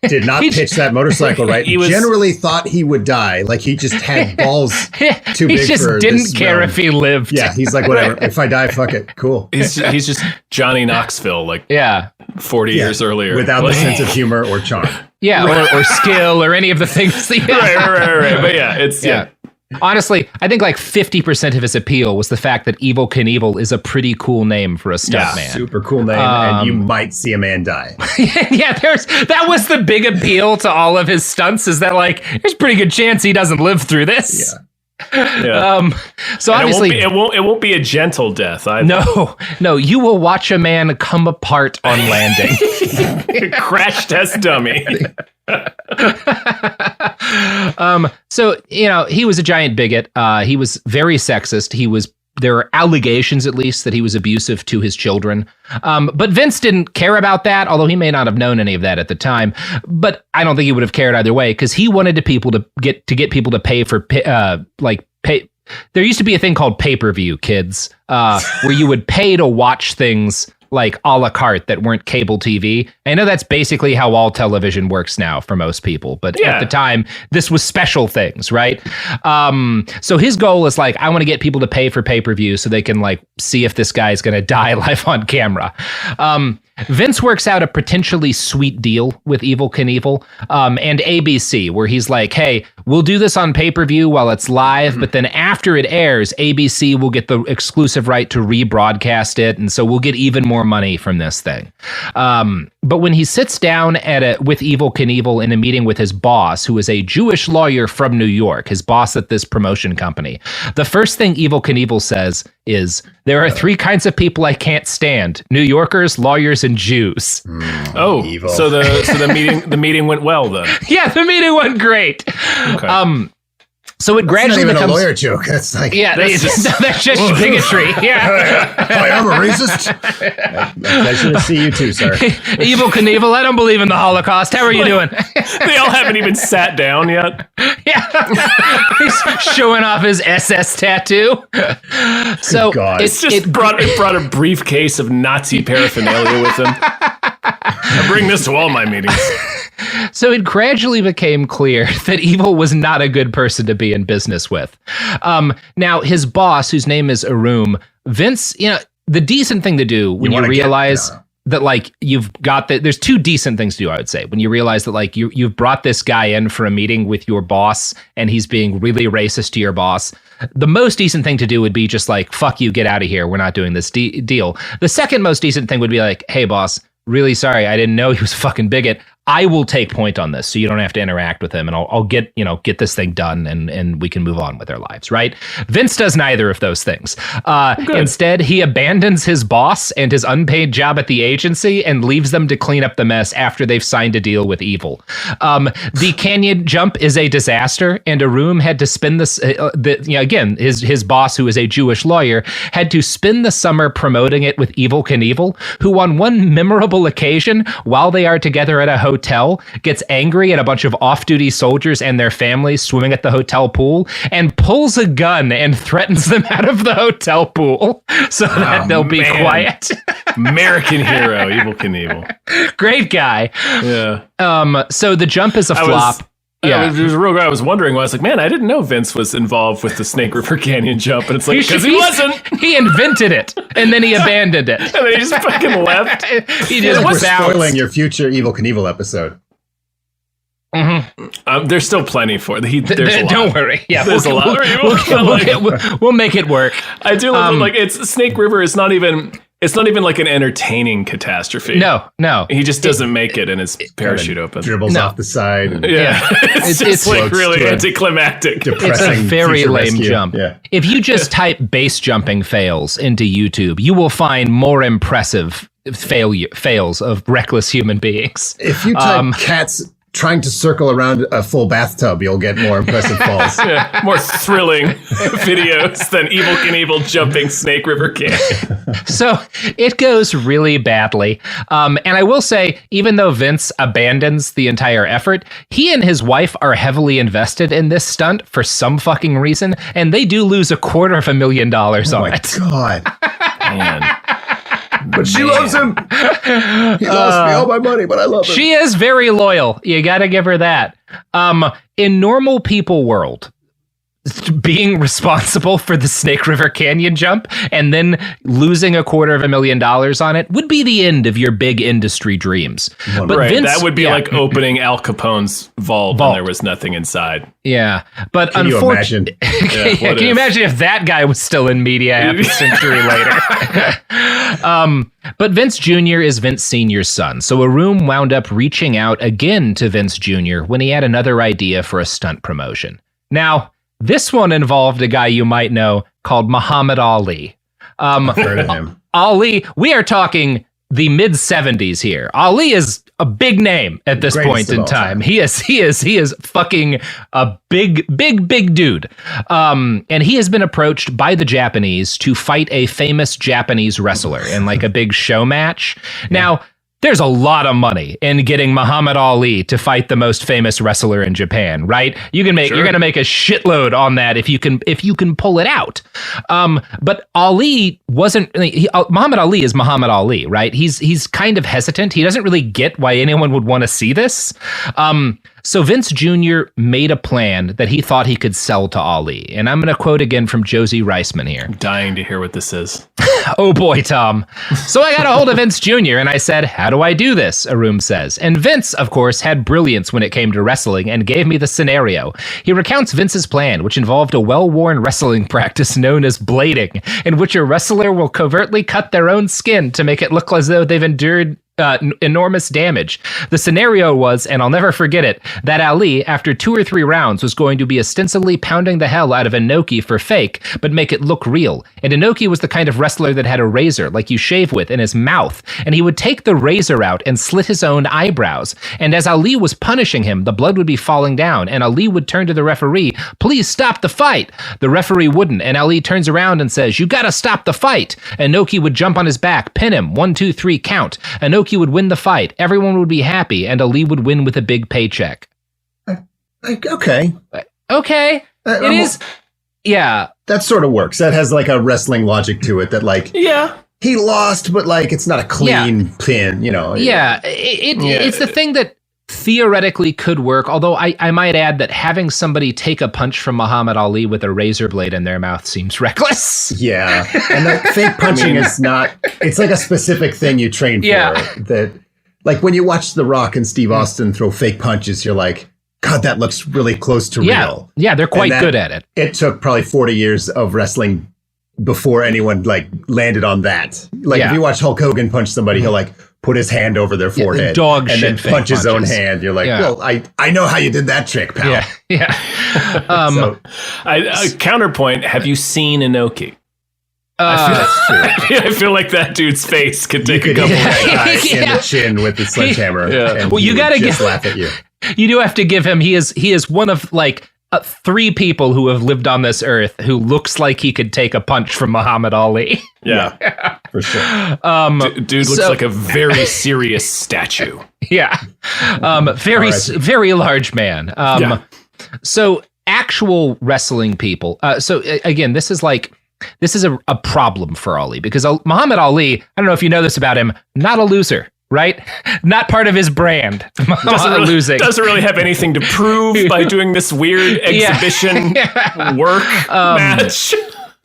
Did not pitch that motorcycle right. He generally thought he would die. Like he just had balls too big for this. He just
didn't care if he lived.
Yeah, he's like, whatever. If I die, fuck it. Cool.
He's just Johnny Knoxville, like 40 years earlier.
Without the sense of humor or charm.
Yeah, or skill or any of the things.
Right. But it's
honestly, I think like 50% of his appeal was the fact that Evel Knievel is a pretty cool name for a stuntman.
Super cool name, and you might see a man die.
That was the big appeal to all of his stunts, is that like there's a pretty good chance he doesn't live through this. So
and
obviously
it won't be a gentle death either.
No, you will watch a man come apart on landing.
Crash test dummy.
So, he was a giant bigot. He was very sexist. There are allegations, at least, that he was abusive to his children. But Vince didn't care about that, although he may not have known any of that at the time. But I don't think he would have cared either way, because he wanted to get people to pay for pay. There used to be a thing called pay-per-view, kids, where you would pay to watch things like a la carte that weren't cable TV. I know that's basically how all television works now for most people, but at the time, this was special things, right? So his goal is like, I want to get people to pay for pay-per-view so they can like see if this guy's going to die live on camera. Vince works out a potentially sweet deal with Evel Knievel and ABC, where he's like, hey, we'll do this on pay-per-view while it's live, but then after it airs, ABC will get the exclusive right to rebroadcast it, and so we'll get even more money from this thing. But when he sits down with Evel Knievel in a meeting with his boss, who is a Jewish lawyer from New York, his boss at this promotion company, the first thing Evel Knievel says is, there are three kinds of people I can't stand: New Yorkers, lawyers, and Jews.
Evil. So the meeting went well then.
Yeah, the meeting went great. Okay. So it gradually
becomes
a
lawyer joke. That's like
that's just bigotry. Yeah.
Hi, I'm a racist. Pleasure to see you too, sir.
Evel Knievel, I don't believe in the Holocaust. How are you doing?
They all haven't even sat down yet.
Yeah. He's showing off his SS tattoo. So
it brought a briefcase of Nazi paraphernalia with him. I bring this to all my meetings.
So it gradually became clear that Evil was not a good person to be in business with. Now, his boss, whose name is Arum, Vince, the decent thing to do when you realize that, like, you've got there's two decent things to do, I would say, when you realize that, like, you've brought this guy in for a meeting with your boss and he's being really racist to your boss. The most decent thing to do would be just like, fuck you, get out of here. We're not doing this deal. The second most decent thing would be like, hey, boss, really sorry. I didn't know he was a fucking bigot. I will take point on this so you don't have to interact with him, and I'll get this thing done and we can move on with our lives, right? Vince does neither of those things. Instead, he abandons his boss and his unpaid job at the agency and leaves them to clean up the mess after they've signed a deal with Evil. The canyon jump is a disaster, and Arum had to spend this, again, his boss, who is a Jewish lawyer, had to spend the summer promoting it with Evel Knievel, who on one memorable occasion, while they are together at a hotel, gets angry at a bunch of off-duty soldiers and their families swimming at the hotel pool and pulls a gun and threatens them out of the hotel pool so that they'll be quiet.
American hero, Evel Knievel.
Great guy.
Yeah.
So the jump is a flop.
I was wondering, I was like, man, I didn't know Vince was involved with the Snake River Canyon jump. And it's like, because he wasn't.
He invented it, and then he abandoned it.
And then he just fucking left.
He just was spoiling your future Evel Knievel episode.
Mm-hmm.
There's still plenty for it. There's a lot.
Don't worry. Yeah,
there's a lot.
We'll make it work.
I do love like it's Snake River is not even. It's not even like an entertaining catastrophe.
No.
He just doesn't make it and his parachute opens.
Dribbles off the side.
It's like really anticlimactic.
It's a very lame jump. Yeah. If you just type base jumping fails into YouTube, you will find more impressive fails of reckless human beings.
If you type cats trying to circle around a full bathtub, you'll get more impressive falls.
More thrilling videos than Evel Knievel jumping Snake River Canyon.
So it goes really badly. And I will say, even though Vince abandons the entire effort, he and his wife are heavily invested in this stunt for some fucking reason, and they do lose $250,000 on it.
Oh my God.
Man.
But she loves him. He lost me all my money, but I love him.
She is very loyal. You got to give her that. In normal people world, being responsible for the Snake River Canyon jump and then losing $250,000 on it would be the end of your big industry dreams.
But right, Vince, that would be like opening Al Capone's vault and there was nothing inside.
Yeah, but
can you imagine?
Can you imagine if that guy was still in media half a century later? But Vince Jr. is Vince Sr.'s son, so Arum wound up reaching out again to Vince Jr. when he had another idea for a stunt promotion. Now, this one involved a guy you might know called Muhammad Ali.
I've heard of him.
Ali, we are talking the mid-70s here. Ali is a big name at this point in time. He is fucking a big dude. And he has been approached by the Japanese to fight a famous Japanese wrestler in like a big show match. Yeah. Now, there's a lot of money in getting Muhammad Ali to fight the most famous wrestler in Japan, right? You're going to make a shitload on that if you can pull it out. But Ali wasn't. Muhammad Ali is Muhammad Ali, right? He's kind of hesitant. He doesn't really get why anyone would want to see this. So Vince Jr. made a plan that he thought he could sell to Ali. And I'm going to quote again from Josie Reisman here.
I'm dying to hear what this is.
Oh boy, Tom. So I got a hold of Vince Jr. and I said, how do I do this? Arum says. And Vince, of course, had brilliance when it came to wrestling and gave me the scenario. He recounts Vince's plan, which involved a well-worn wrestling practice known as blading, in which a wrestler will covertly cut their own skin to make it look as though they've endured enormous damage. The scenario was, and I'll never forget it, that Ali, after 2 or 3 rounds, was going to be ostensibly pounding the hell out of Inoki for fake, but make it look real. And Inoki was the kind of wrestler that had a razor, like you shave with, in his mouth, and he would take the razor out and slit his own eyebrows. And as Ali was punishing him, the blood would be falling down, and Ali would turn to the referee, please stop the fight. The referee wouldn't, and Ali turns around and says, you gotta stop the fight. Inoki would jump on his back, pin him, 1, 2, 3, count. Inoki would win the fight. Everyone would be happy, and Ali would win with a big paycheck.
Okay.
It is. Yeah.
That sort of works. That has like a wrestling logic to it that like,
yeah,
he lost, but like, it's not a clean pin, you know.
Yeah. It's the thing that theoretically could work, although I might add that having somebody take a punch from Muhammad Ali with a razor blade in their mouth seems reckless.
Yeah. And that fake punching is not, it's like a specific thing you train for. That, like when you watch The Rock and Steve Austin throw fake punches, you're like, God, that looks really close to real.
Yeah, they're quite good at it.
It took probably 40 years of wrestling before anyone like landed on that. Like if you watch Hulk Hogan punch somebody, he'll like put his hand over their forehead and then punch his own hand. You're like, well, I know how you did that trick, pal.
Yeah.
Counterpoint, have you seen Inoki? I feel like that dude's face could take a couple
in the chin with the sledgehammer. And
well, you gotta
laugh at you.
You do have to give him. He is one of like 3 people who have lived on this earth who looks like he could take a punch from Muhammad Ali.
Yeah, for sure.
Dude looks like a very serious statue.
Yeah, very large man. So actual wrestling people. So again, this is a problem for Ali because Muhammad Ali, I don't know if you know this about him, not a loser. Right? Not part of his brand.
Doesn't really have anything to prove by doing this weird exhibition work match.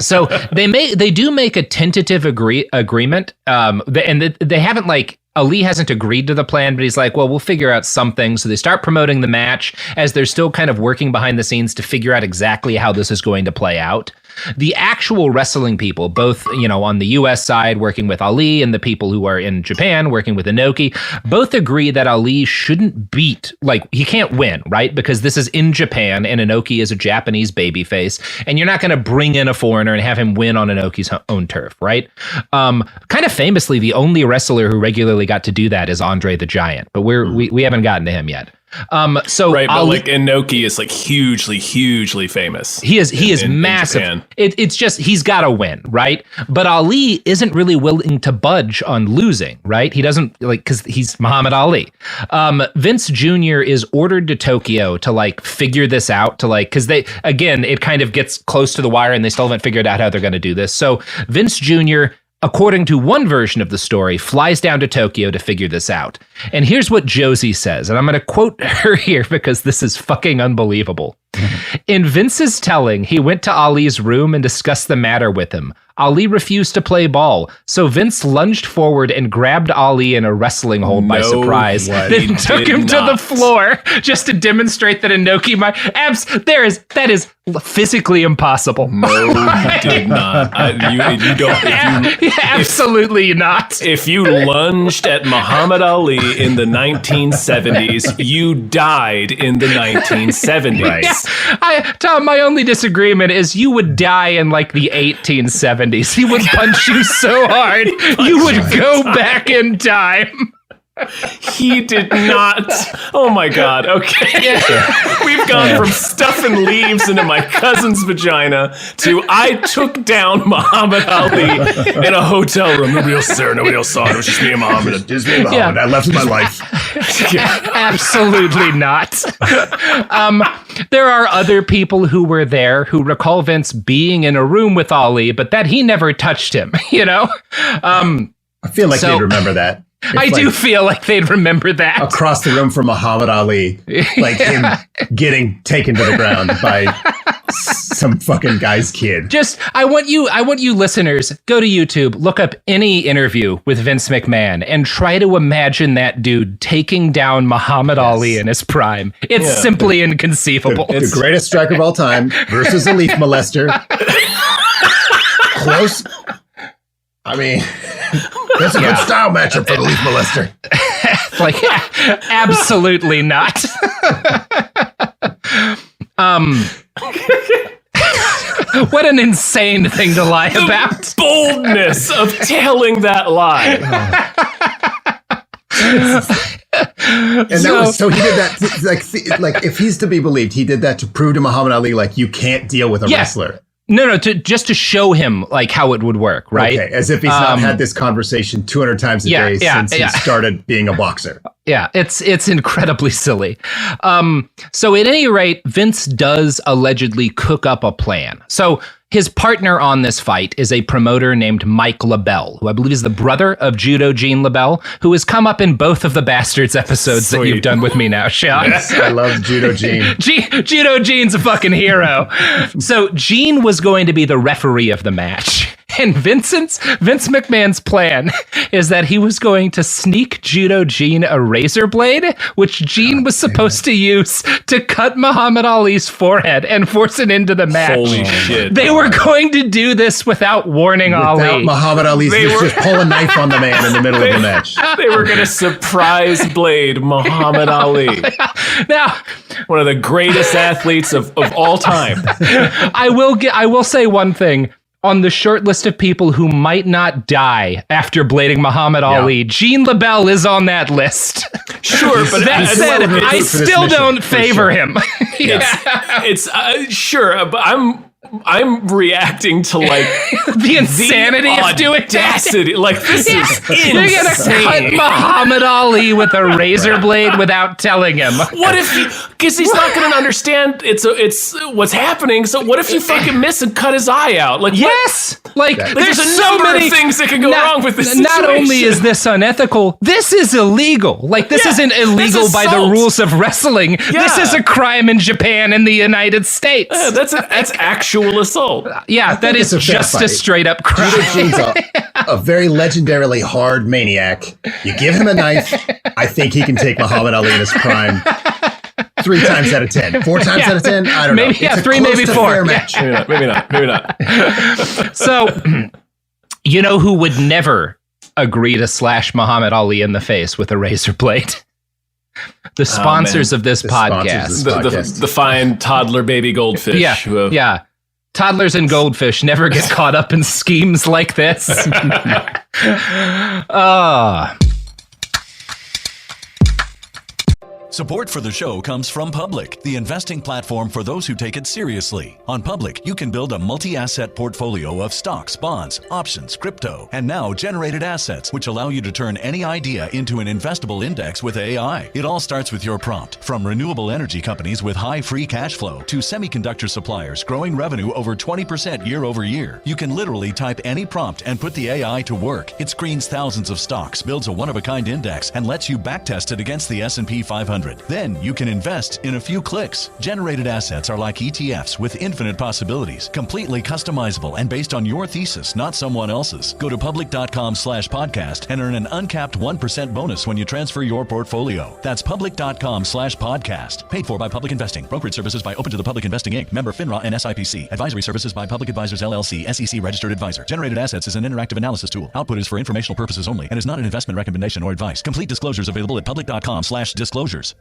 So they do make a tentative agreement. And they haven't like, Ali hasn't agreed to the plan, but he's like, well, we'll figure out something. So they start promoting the match as they're still kind of working behind the scenes to figure out exactly how this is going to play out. The actual wrestling people, both, on the US side working with Ali and the people who are in Japan working with Inoki, both agree that Ali shouldn't he can't win, right? Because this is in Japan and Inoki is a Japanese babyface, and you're not going to bring in a foreigner and have him win on Inoki's own turf, right? Kind of famously, the only wrestler who regularly got to do that is Andre the Giant, but we haven't gotten to him yet. But
like Inoki is like hugely famous.
He is massive. It's just he's got to win, right? But Ali isn't really willing to budge on losing, right? He doesn't because he's Muhammad Ali. Vince Jr. is ordered to Tokyo to figure this out because it kind of gets close to the wire and they still haven't figured out how they're going to do this. So Vince Jr., according to one version of the story, flies down to Tokyo to figure this out. And here's what Josie says, and I'm going to quote her here because this is fucking unbelievable. In Vince's telling, he went to Ali's room and discussed the matter with him. Ali refused to play ball, so Vince lunged forward and grabbed Ali in a wrestling hold by surprise, then took him to the floor just to demonstrate that Inoki might... that is physically impossible.
No, he did not. You don't...
Absolutely not.
If you lunged at Muhammad Ali in the 1970s, you died in the 1970s.
Right. Tom, my only disagreement is you would die in the 1870s. He would punch you so hard, you would go back in time.
He did not. Oh my God. Okay. We've gone from stuffing leaves into my cousin's vagina to I took down Muhammad Ali in a hotel room. Nobody else was there. Nobody else saw it. It was just me and Muhammad.
Just me and Muhammad. I left my life.
Absolutely not. There are other people who were there who recall Vince being in a room with Ali, but that he never touched him, I
feel like they'd remember that.
I do feel like they'd remember that.
Across the room from Muhammad Ali, him getting taken to the ground by some fucking guy's kid.
I want you listeners, go to YouTube, look up any interview with Vince McMahon and try to imagine that dude taking down Muhammad Ali in his prime. It's simply inconceivable.
The greatest striker of all time versus a leaf molester. Close. I mean, that's a good style matchup for the leaf molester.
Absolutely not. What an insane thing to lie about.
Boldness of telling that lie.
So he did that if he's to be believed, he did that to prove to Muhammad Ali you can't deal with a wrestler.
No, just to show him how it would work, right?
Okay, as if he's not had this conversation 200 times a day since he started being a boxer.
Yeah, it's incredibly silly. So at any rate, Vince does allegedly cook up a plan. So his partner on this fight is a promoter named Mike LaBelle, who I believe is the brother of Judo Gene LaBelle, who has come up in both of the Bastards episodes that you've done with me now, Sean.
Yes, I love Judo Gene.
Judo Gene's a fucking hero. So Gene was going to be the referee of the match. And Vince McMahon's plan is that he was going to sneak Judo Gene a razor blade, which Gene was supposed to use to cut Muhammad Ali's forehead and force it into the match.
Holy shit.
They were going to do this without warning Ali.
Muhammad Ali's just pull a knife on the man in the middle of the match.
They were going to surprise blade Muhammad Ali.
Now,
one of the greatest athletes of all time.
I will say one thing. On the short list of people who might not die after blading Muhammad Ali, Gene LaBelle is on that list.
Sure, but
that said, I still don't favor him.
It's sure, but I'm reacting to like
the insanity of doing
audacity. Like this is insane.
You're gonna cut Muhammad Ali with a razor blade without telling him.
What if because he's not gonna understand it's what's happening, so what if you fucking miss and cut his eye out? Like
yes! Like
there's so many things that can go wrong with this situation.
Not only is this unethical, this is illegal. Like this isn't illegal by the rules of wrestling. Yeah. This is a crime in Japan and the United States.
That's actual assault.
Yeah, that is just a straight up crime.
Judo Gene's a very legendarily hard maniac. You give him a knife, I think he can take Muhammad Ali in his prime 3 times out of 10. 4 times out of 10? I don't know.
It's 3, maybe 4.
Match.
Maybe not.
So, you know who would never agree to slash Muhammad Ali in the face with a razor blade? The sponsors of this podcast.
The fine toddler baby goldfish.
Yeah. Toddlers and goldfish never get caught up in schemes like this.
Support for the show comes from Public, the investing platform for those who take it seriously. On Public, you can build a multi-asset portfolio of stocks, bonds, options, crypto, and now generated assets, which allow you to turn any idea into an investable index with AI. It all starts with your prompt. From renewable energy companies with high free cash flow to semiconductor suppliers growing revenue over 20% year over year, you can literally type any prompt and put the AI to work. It screens thousands of stocks, builds a one-of-a-kind index, and lets you backtest it against the S&P 500. Then you can invest in a few clicks. Generated assets are like ETFs with infinite possibilities, completely customizable and based on your thesis, not someone else's. Go to public.com/podcast and earn an uncapped 1% bonus when you transfer your portfolio. That's public.com/podcast. Paid for by Public Investing. Brokerage services by Open to the Public Investing Inc. Member FINRA and SIPC. Advisory services by Public Advisors LLC, SEC registered advisor. Generated assets is an interactive analysis tool. Output is for informational purposes only and is not an investment recommendation or advice. Complete disclosures available at public.com/disclosures.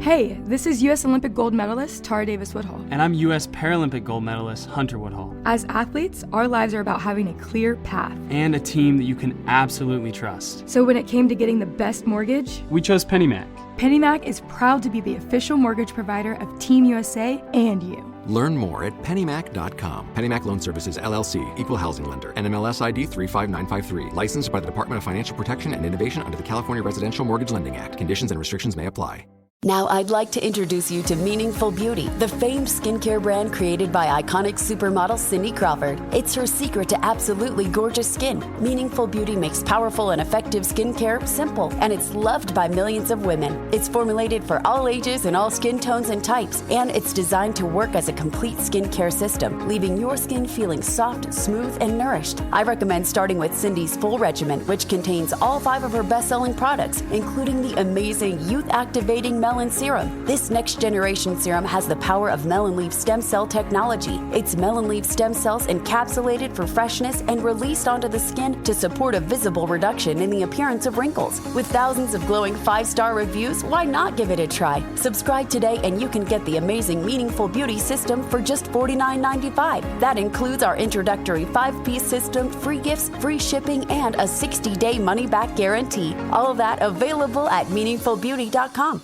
Hey, this is U.S. Olympic gold medalist Tara Davis-Woodhull.
And I'm U.S. Paralympic gold medalist Hunter Woodhull.
As athletes, our lives are about having a clear path.
And a team that you can absolutely trust.
So when it came to getting the best mortgage,
we chose PennyMac.
PennyMac is proud to be the official mortgage provider of Team USA and you.
Learn more at pennymac.com. PennyMac Loan Services, LLC, Equal Housing Lender, NMLS ID 35953. Licensed by the Department of Financial Protection and Innovation under the California Residential Mortgage Lending Act. Conditions and restrictions may apply.
Now I'd like to introduce you to Meaningful Beauty, the famed skincare brand created by iconic supermodel Cindy Crawford. It's her secret to absolutely gorgeous skin. Meaningful Beauty makes powerful and effective skincare simple, and it's loved by millions of women. It's formulated for all ages and all skin tones and types, and it's designed to work as a complete skincare system, leaving your skin feeling soft, smooth, and nourished. I recommend starting with Cindy's full regimen, which contains all 5 of her best-selling products, including the amazing youth-activating melon serum. This next generation serum has the power of melon leaf stem cell technology. It's melon leaf stem cells encapsulated for freshness and released onto the skin to support a visible reduction in the appearance of wrinkles. With thousands of glowing 5-star reviews, why not give it a try? Subscribe today and you can get the amazing Meaningful Beauty system for just $49.95. That includes our introductory 5-piece system, free gifts, free shipping, and a 60-day money-back guarantee. All of that available at meaningfulbeauty.com.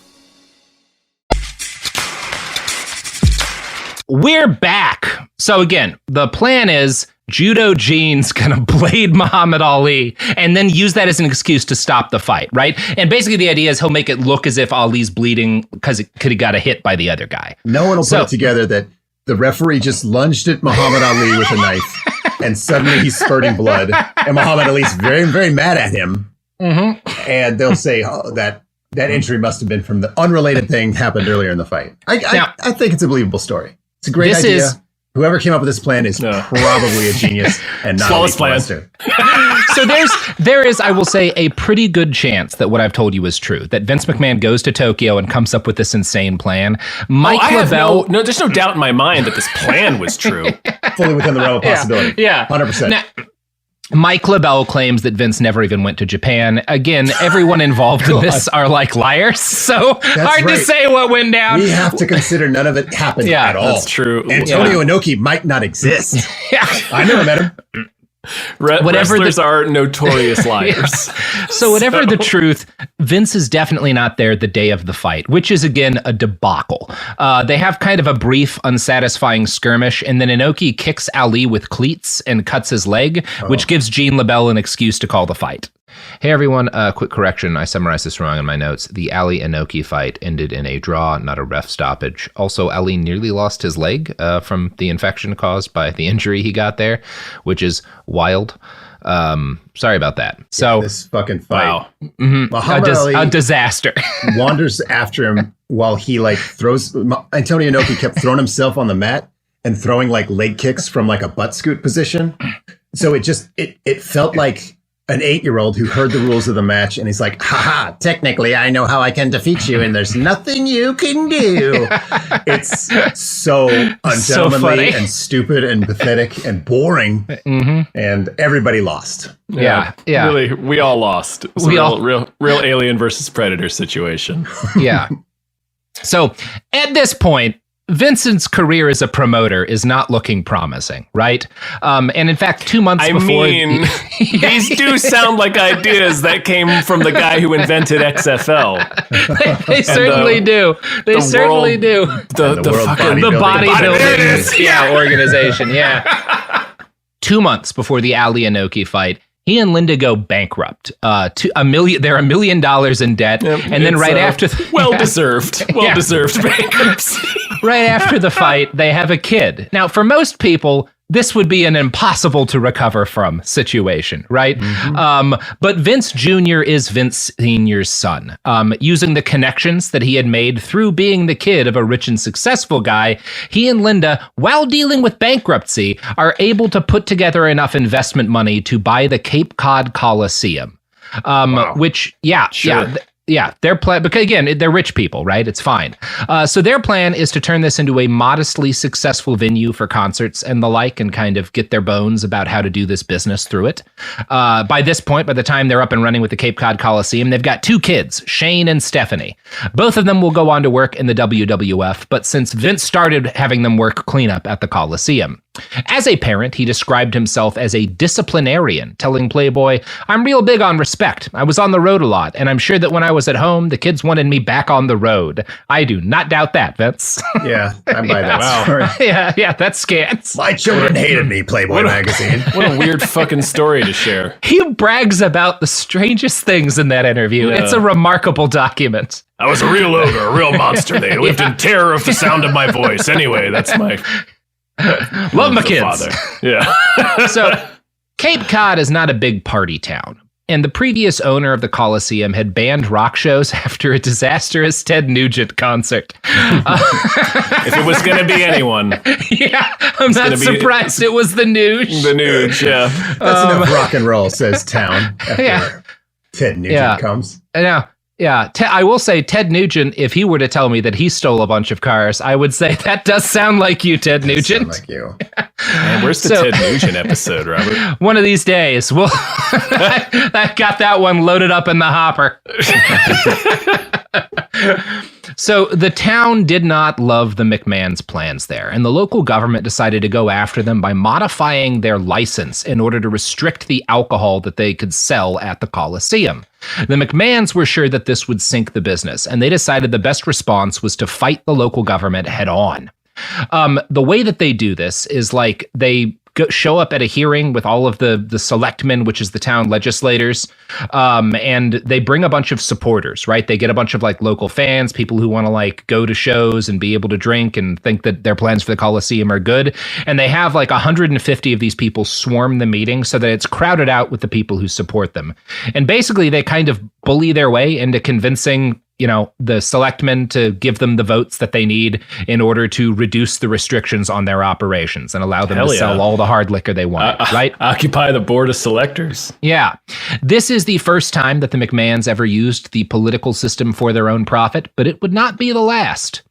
We're back. So again, the plan is Judo Gene's gonna blade Muhammad Ali and then use that as an excuse to stop the fight, right? And basically the idea is he'll make it look as if Ali's bleeding because he got a hit by the other guy.
No one will put it together that the referee just lunged at Muhammad Ali with a knife, and suddenly he's spurting blood, and Muhammad Ali's very, very mad at him. Mm-hmm. And they'll say, oh, that injury must have been from the unrelated thing happened earlier in the fight. I think it's a believable story. It's a great idea. Whoever came up with this plan is probably a genius and not a plan.
So there is, I will say, a pretty good chance that what I've told you is true. That Vince McMahon goes to Tokyo and comes up with this insane plan. Mike Lavelle,
there's no doubt in my mind that this plan was true.
Fully within the realm of possibility.
Yeah,
100%.
Now, Mike LaBelle claims that Vince never even went to Japan. Again, everyone involved in this are like liars, so hard to say what went down.
We have to consider none of it happened at all.
That's true.
Antonio Inoki might not exist. I never met him.
Wrestlers are notorious liars.
So whatever the truth, Vince is definitely not there the day of the fight, which is, again, a debacle. They have kind of a brief, unsatisfying skirmish, and then Inoki kicks Ali with cleats and cuts his leg, which gives Gene LaBelle an excuse to call the fight. Hey everyone, quick correction. I summarized this wrong in my notes. The Ali Inoki fight ended in a draw, not a ref stoppage. Also, Ali nearly lost his leg from the infection caused by the injury he got there, which is wild. Sorry about that. So
this fucking fight.
Wow. Mm-hmm. A disaster.
Wanders after him while he throws. Antonio Inoki kept throwing himself on the mat and throwing leg kicks from a butt scoot position. So it felt like an 8-year-old who heard the rules of the match and he's like, haha, technically I know how I can defeat you and there's nothing you can do. It's so ungentlemanly and stupid and pathetic and boring. Mm-hmm. And everybody lost.
Yeah.
Really, we all lost. It's a real Alien versus Predator situation.
Yeah. So at this point, Vincent's career as a promoter is not looking promising, right? And in fact, 2 months before...
these do sound like ideas that came from the guy who invented XFL.
They certainly do. They certainly do.
The
bodybuilding organization, yeah. 2 months before the Ali Inoki fight, he and Linda go bankrupt. They're $1 million in debt, and then right after,
well-deserved bankruptcy.
Right after the fight, they have a kid. Now, for most people, this would be an impossible to recover from situation, right? Mm-hmm. But Vince Jr. is Vince Sr.'s son. Using the connections that he had made through being the kid of a rich and successful guy, he and Linda, while dealing with bankruptcy, are able to put together enough investment money to buy the Cape Cod Coliseum. Which, their plan, because again, they're rich people, right? It's fine. So their plan is to turn this into a modestly successful venue for concerts and the like, and kind of get their bones about how to do this business through it. By this point, by the time they're up and running with the Cape Cod Coliseum, they've got 2 kids, Shane and Stephanie. Both of them will go on to work in the WWF, but since Vince started having them work cleanup at the Coliseum. As a parent, he described himself as a disciplinarian, telling Playboy, "I'm real big on respect. I was on the road a lot, and I'm sure that when I was at home, the kids wanted me back on the road." I do not doubt that, Vince.
Yeah, I buy that story.
Yeah, that's scans.
My children hated me, Playboy magazine.
What a weird fucking story to share.
He brags about the strangest things in that interview. Yeah. It's a remarkable document.
I was a real ogre, a real monster. They lived in terror of the sound of my voice. Anyway, that's my...
Love my kids.
Father. Yeah.
So Cape Cod is not a big party town, and the previous owner of the Coliseum had banned rock shows after a disastrous Ted Nugent concert.
If it was going to be anyone.
Yeah, I'm not surprised it was the Nuge.
The Nuge, yeah.
That's enough rock and roll, says Town, after Ted Nugent comes.
Yeah, I will say Ted Nugent, if he were to tell me that he stole a bunch of cars, I would say that does sound like you, Ted Nugent.
Sound like you.
Man, where's the Ted Nugent episode, Robert?
One of these days. Well, I got that one loaded up in the hopper. So the town did not love the McMahon's plans there, and the local government decided to go after them by modifying their license in order to restrict the alcohol that they could sell at the Coliseum. The McMahons were sure that this would sink the business, and they decided the best response was to fight the local government head on. The way that they do this is they show up at a hearing with all of the selectmen, which is the town legislators, and they bring a bunch of supporters, right? They get a bunch of like local fans, people who want to like go to shows and be able to drink and think that their plans for the Coliseum are good. And they have like 150 of these people swarm the meeting so that it's crowded out with the people who support them. And basically they kind of bully their way into convincing, you know, the selectmen to give them the votes that they need in order to reduce the restrictions on their operations and allow them to sell all the hard liquor they want, right?
Occupy the board of selectors.
Yeah. This is the first time that the McMahons ever used the political system for their own profit, but it would not be the last.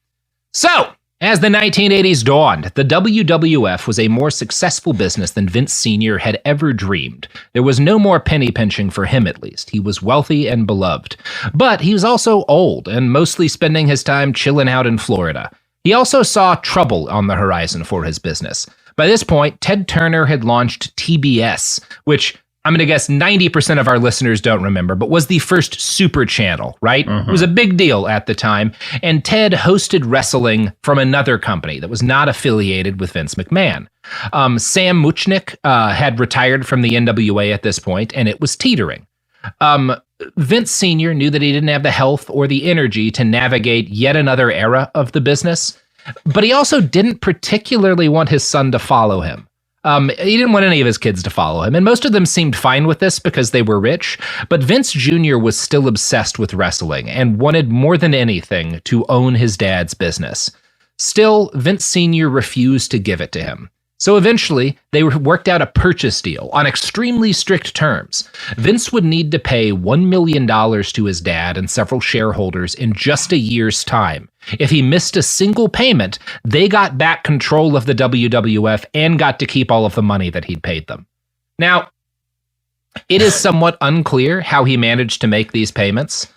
So, as the 1980s dawned, the WWF was a more successful business than Vince Sr. had ever dreamed. There was no more penny pinching for him, at least. He was wealthy and beloved. But he was also old and mostly spending his time chilling out in Florida. He also saw trouble on the horizon for his business. By this point, Ted Turner had launched TBS, which I'm going to guess 90% of our listeners don't remember, but was the first super channel, right? It was a big deal at the time. And Ted hosted wrestling from another company that was not affiliated with Vince McMahon. Sam Muchnick had retired from the NWA at this point, and it was teetering. Vince Sr. knew that he didn't have the health or the energy to navigate yet another era of the business, but he also didn't particularly want his son to follow him. He didn't want any of his kids to follow him, and most of them seemed fine with this because they were rich, but Vince Jr. was still obsessed with wrestling and wanted more than anything to own his dad's business. Still, Vince Sr. refused to give it to him. So eventually, they worked out a purchase deal on extremely strict terms. Vince would need to pay $1 million to his dad and several shareholders in just a year's time. If he missed a single payment, they got back control of the WWF and got to keep all of the money that he'd paid them. Now, it is somewhat unclear how he managed to make these payments.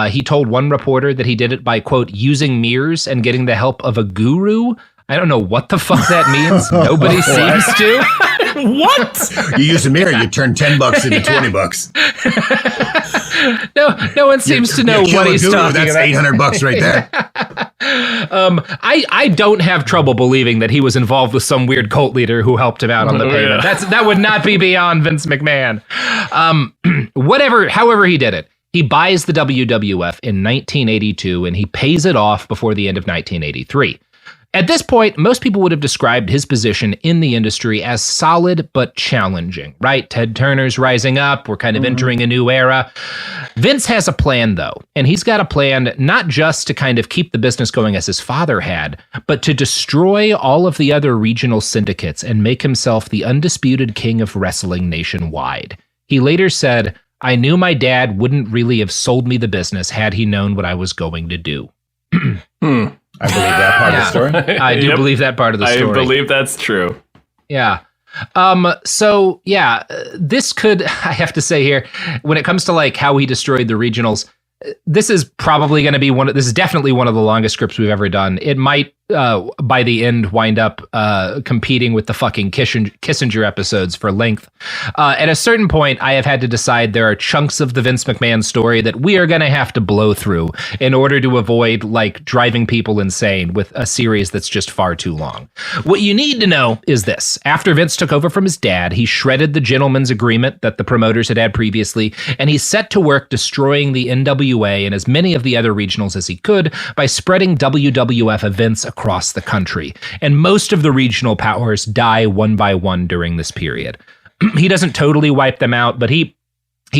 He told one reporter that he did it by, quote, using mirrors and getting the help of a guru. I don't know what the fuck that means. Nobody seems to.
What?
You use a mirror, you turn $10 into $20.
No one seems to know what he's talking
about. That's $800 right there.
I don't have trouble believing that he was involved with some weird cult leader who helped him out on the payment.
Yeah.
That would not be beyond Vince McMahon. However he did it. He buys the WWF in 1982 and he pays it off before the end of 1983. At this point, most people would have described his position in the industry as solid but challenging, right? Ted Turner's rising up. We're kind of entering a new era. Vince has a plan, though, and he's got a plan not just to kind of keep the business going as his father had, but to destroy all of the other regional syndicates and make himself the undisputed king of wrestling nationwide. He later said, "I knew my dad wouldn't really have sold me the business had he known what I was going to do."
I believe that part of the story.
I do believe that part of the story.
I believe that's true.
Yeah. This could, I have to say here, when it comes to like how he destroyed the regionals, this is probably going to be this is definitely one of the longest scripts we've ever done. It might, by the end, wind up competing with the fucking Kissinger episodes for length. At a certain point, I have had to decide there are chunks of the Vince McMahon story that we are going to have to blow through in order to avoid like driving people insane with a series that's just far too long. What you need to know is this. After Vince took over from his dad, he shredded the gentleman's agreement that the promoters had previously, and he set to work destroying the NWA and as many of the other regionals as he could by spreading WWF events across the country. And most of the regional powers die one by one during this period. He doesn't totally wipe them out, but he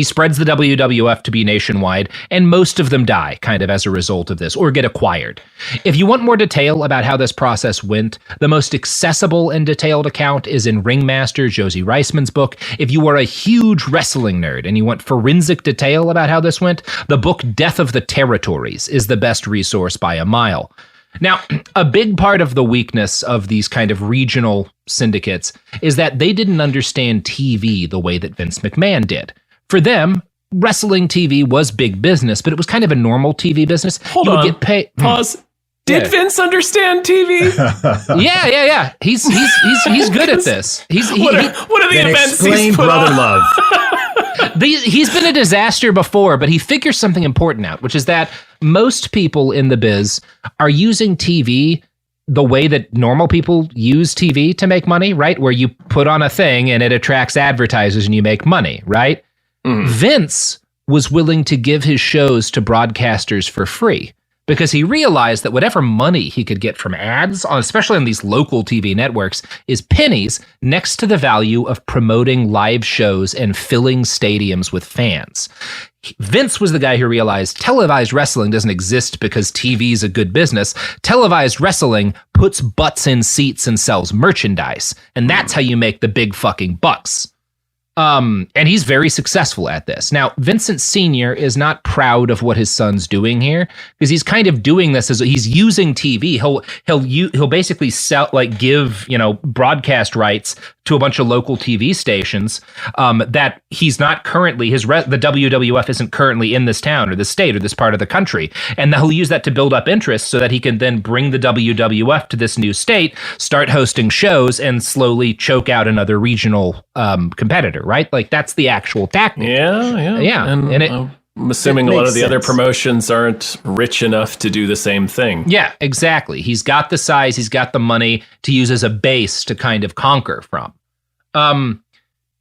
spreads the WWF to be nationwide, and most of them die kind of as a result of this, or get acquired. If you want more detail about how this process went, the most accessible and detailed account is in Ringmaster Josie Reisman's book. If you are a huge wrestling nerd and you want forensic detail about how this went, the book Death of the Territories is the best resource by a mile. Now, a big part of the weakness of these kind of regional syndicates is that they didn't understand TV the way that Vince McMahon did. For them, wrestling TV was big business, but it was kind of a normal TV business.
Hold on. Get paid. Pause. Did Vince understand TV?
Yeah. He's good at this.
What are the events he's put
brother
on?
Love.
He's been a disaster before, but he figures something important out, which is that most people in the biz are using TV the way that normal people use TV to make money, right? Where you put on a thing and it attracts advertisers and you make money, right? Vince was willing to give his shows to broadcasters for free because he realized that whatever money he could get from ads, especially on these local TV networks, is pennies next to the value of promoting live shows and filling stadiums with fans. Vince was the guy who realized televised wrestling doesn't exist because TV is a good business. Televised wrestling puts butts in seats and sells merchandise. And that's how you make the big fucking bucks. And he's very successful at this. Now, Vincent Sr. is not proud of what his son's doing here because he's kind of doing this as he's using TV. He'll basically give broadcast rights to a bunch of local TV stations that he's not currently the WWF isn't currently in this town or this state or this part of the country, and he'll use that to build up interest so that he can then bring the WWF to this new state, start hosting shows, and slowly choke out another regional competitor. Right? Like that's the actual tactic.
Yeah. And I'm assuming a lot of the other promotions aren't rich enough to do the same thing.
Yeah, exactly. He's got the size, he's got the money to use as a base to kind of conquer from.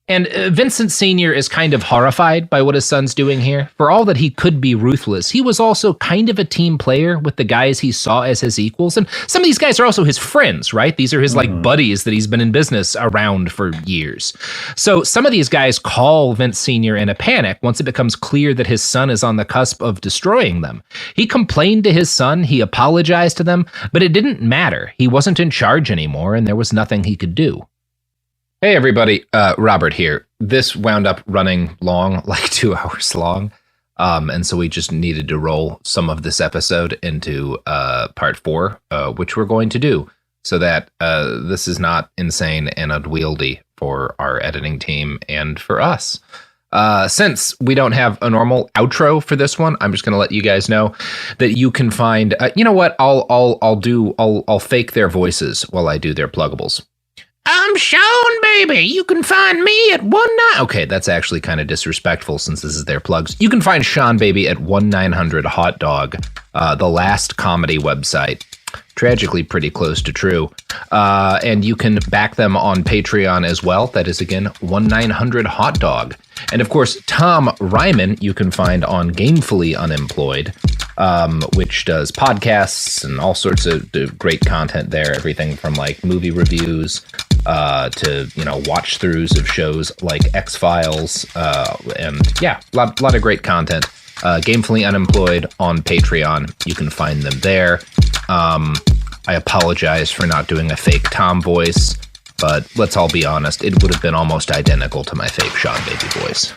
And Vincent Sr. is kind of horrified by what his son's doing here. For all that he could be ruthless, he was also kind of a team player with the guys he saw as his equals. And some of these guys are also his friends, right? These are his buddies that he's been in business around for years. So some of these guys call Vince Sr. in a panic once it becomes clear that his son is on the cusp of destroying them. He complained to his son, he apologized to them, but it didn't matter. He wasn't in charge anymore, and there was nothing he could do. Hey everybody, Robert here. This wound up running long, like 2 hours long. And so we just needed to roll some of this episode into part 4, which we're going to do so that this is not insane and unwieldy for our editing team and for us. Since we don't have a normal outro for this one, I'm just going to let you guys know that you can find, you know what? I'll fake their voices while I do their pluggables. I'm Seanbaby. You can find me at 19. Okay, that's actually kind of disrespectful since this is their plugs. You can find Seanbaby at 1900 Hot Dog, the last comedy website. Tragically pretty close to true. And you can back them on Patreon as well. That is, again, 1900 Hot Dog. And, of course, Tom Ryman you can find on Gamefully Unemployed, which does podcasts and all sorts of great content there. Everything from, like, movie reviews to, watch-throughs of shows like X-Files. And, yeah, a lot of great content. Gamefully Unemployed on Patreon. You can find them there. I apologize for not doing a fake Tom voice, but let's all be honest, it would have been almost identical to my fake Seanbaby voice.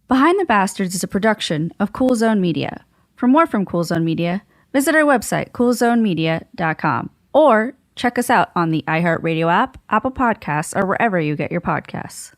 Behind the Bastards is a production of Cool Zone Media. For more from Cool Zone Media, visit our website, coolzonemedia.com, or check us out on the iHeartRadio app, Apple Podcasts, or wherever you get your podcasts.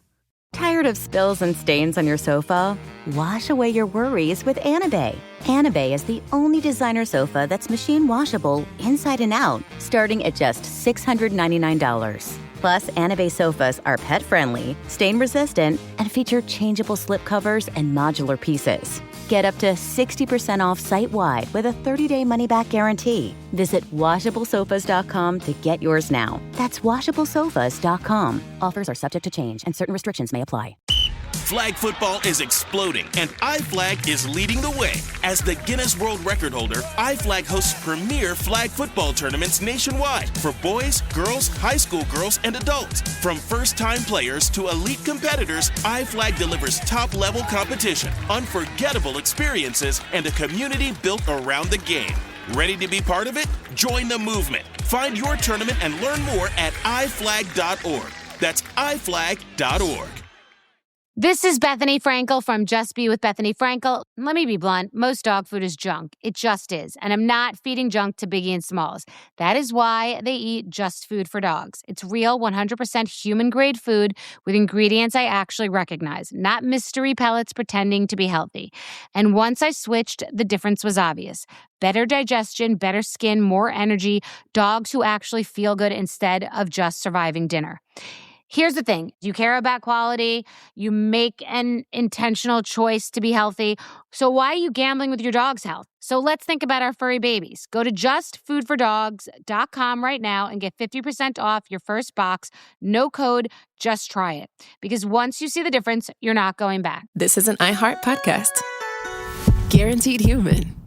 Tired of spills and stains on your sofa? Wash away your worries with Anabay. Anabay is the only designer sofa that's machine washable inside and out, starting at just $699. Plus, Anabay sofas are pet-friendly, stain-resistant, and feature changeable slip covers and modular pieces. Get up to 60% off site-wide with a 30-day money-back guarantee. Visit washablesofas.com to get yours now. That's washablesofas.com. Offers are subject to change, and certain restrictions may apply.
Flag football is exploding, and iFlag is leading the way. As the Guinness World Record holder, iFlag hosts premier flag football tournaments nationwide for boys, girls, high school girls, and adults. From first-time players to elite competitors, iFlag delivers top-level competition, unforgettable experiences, and a community built around the game. Ready to be part of it? Join the movement. Find your tournament and learn more at iflag.org. That's iflag.org.
This is Bethany Frankel from Just Be with Bethany Frankel. Let me be blunt. Most dog food is junk. It just is. And I'm not feeding junk to Biggie and Smalls. That is why they eat Just Food for Dogs. It's real, 100% human-grade food with ingredients I actually recognize, not mystery pellets pretending to be healthy. And once I switched, the difference was obvious. Better digestion, better skin, more energy, dogs who actually feel good instead of just surviving dinner. Here's the thing. You care about quality. You make an intentional choice to be healthy. So why are you gambling with your dog's health? So let's think about our furry babies. Go to justfoodfordogs.com right now and get 50% off your first box. No code, just try it. Because once you see the difference, you're not going back.
This is an iHeart podcast. Guaranteed human.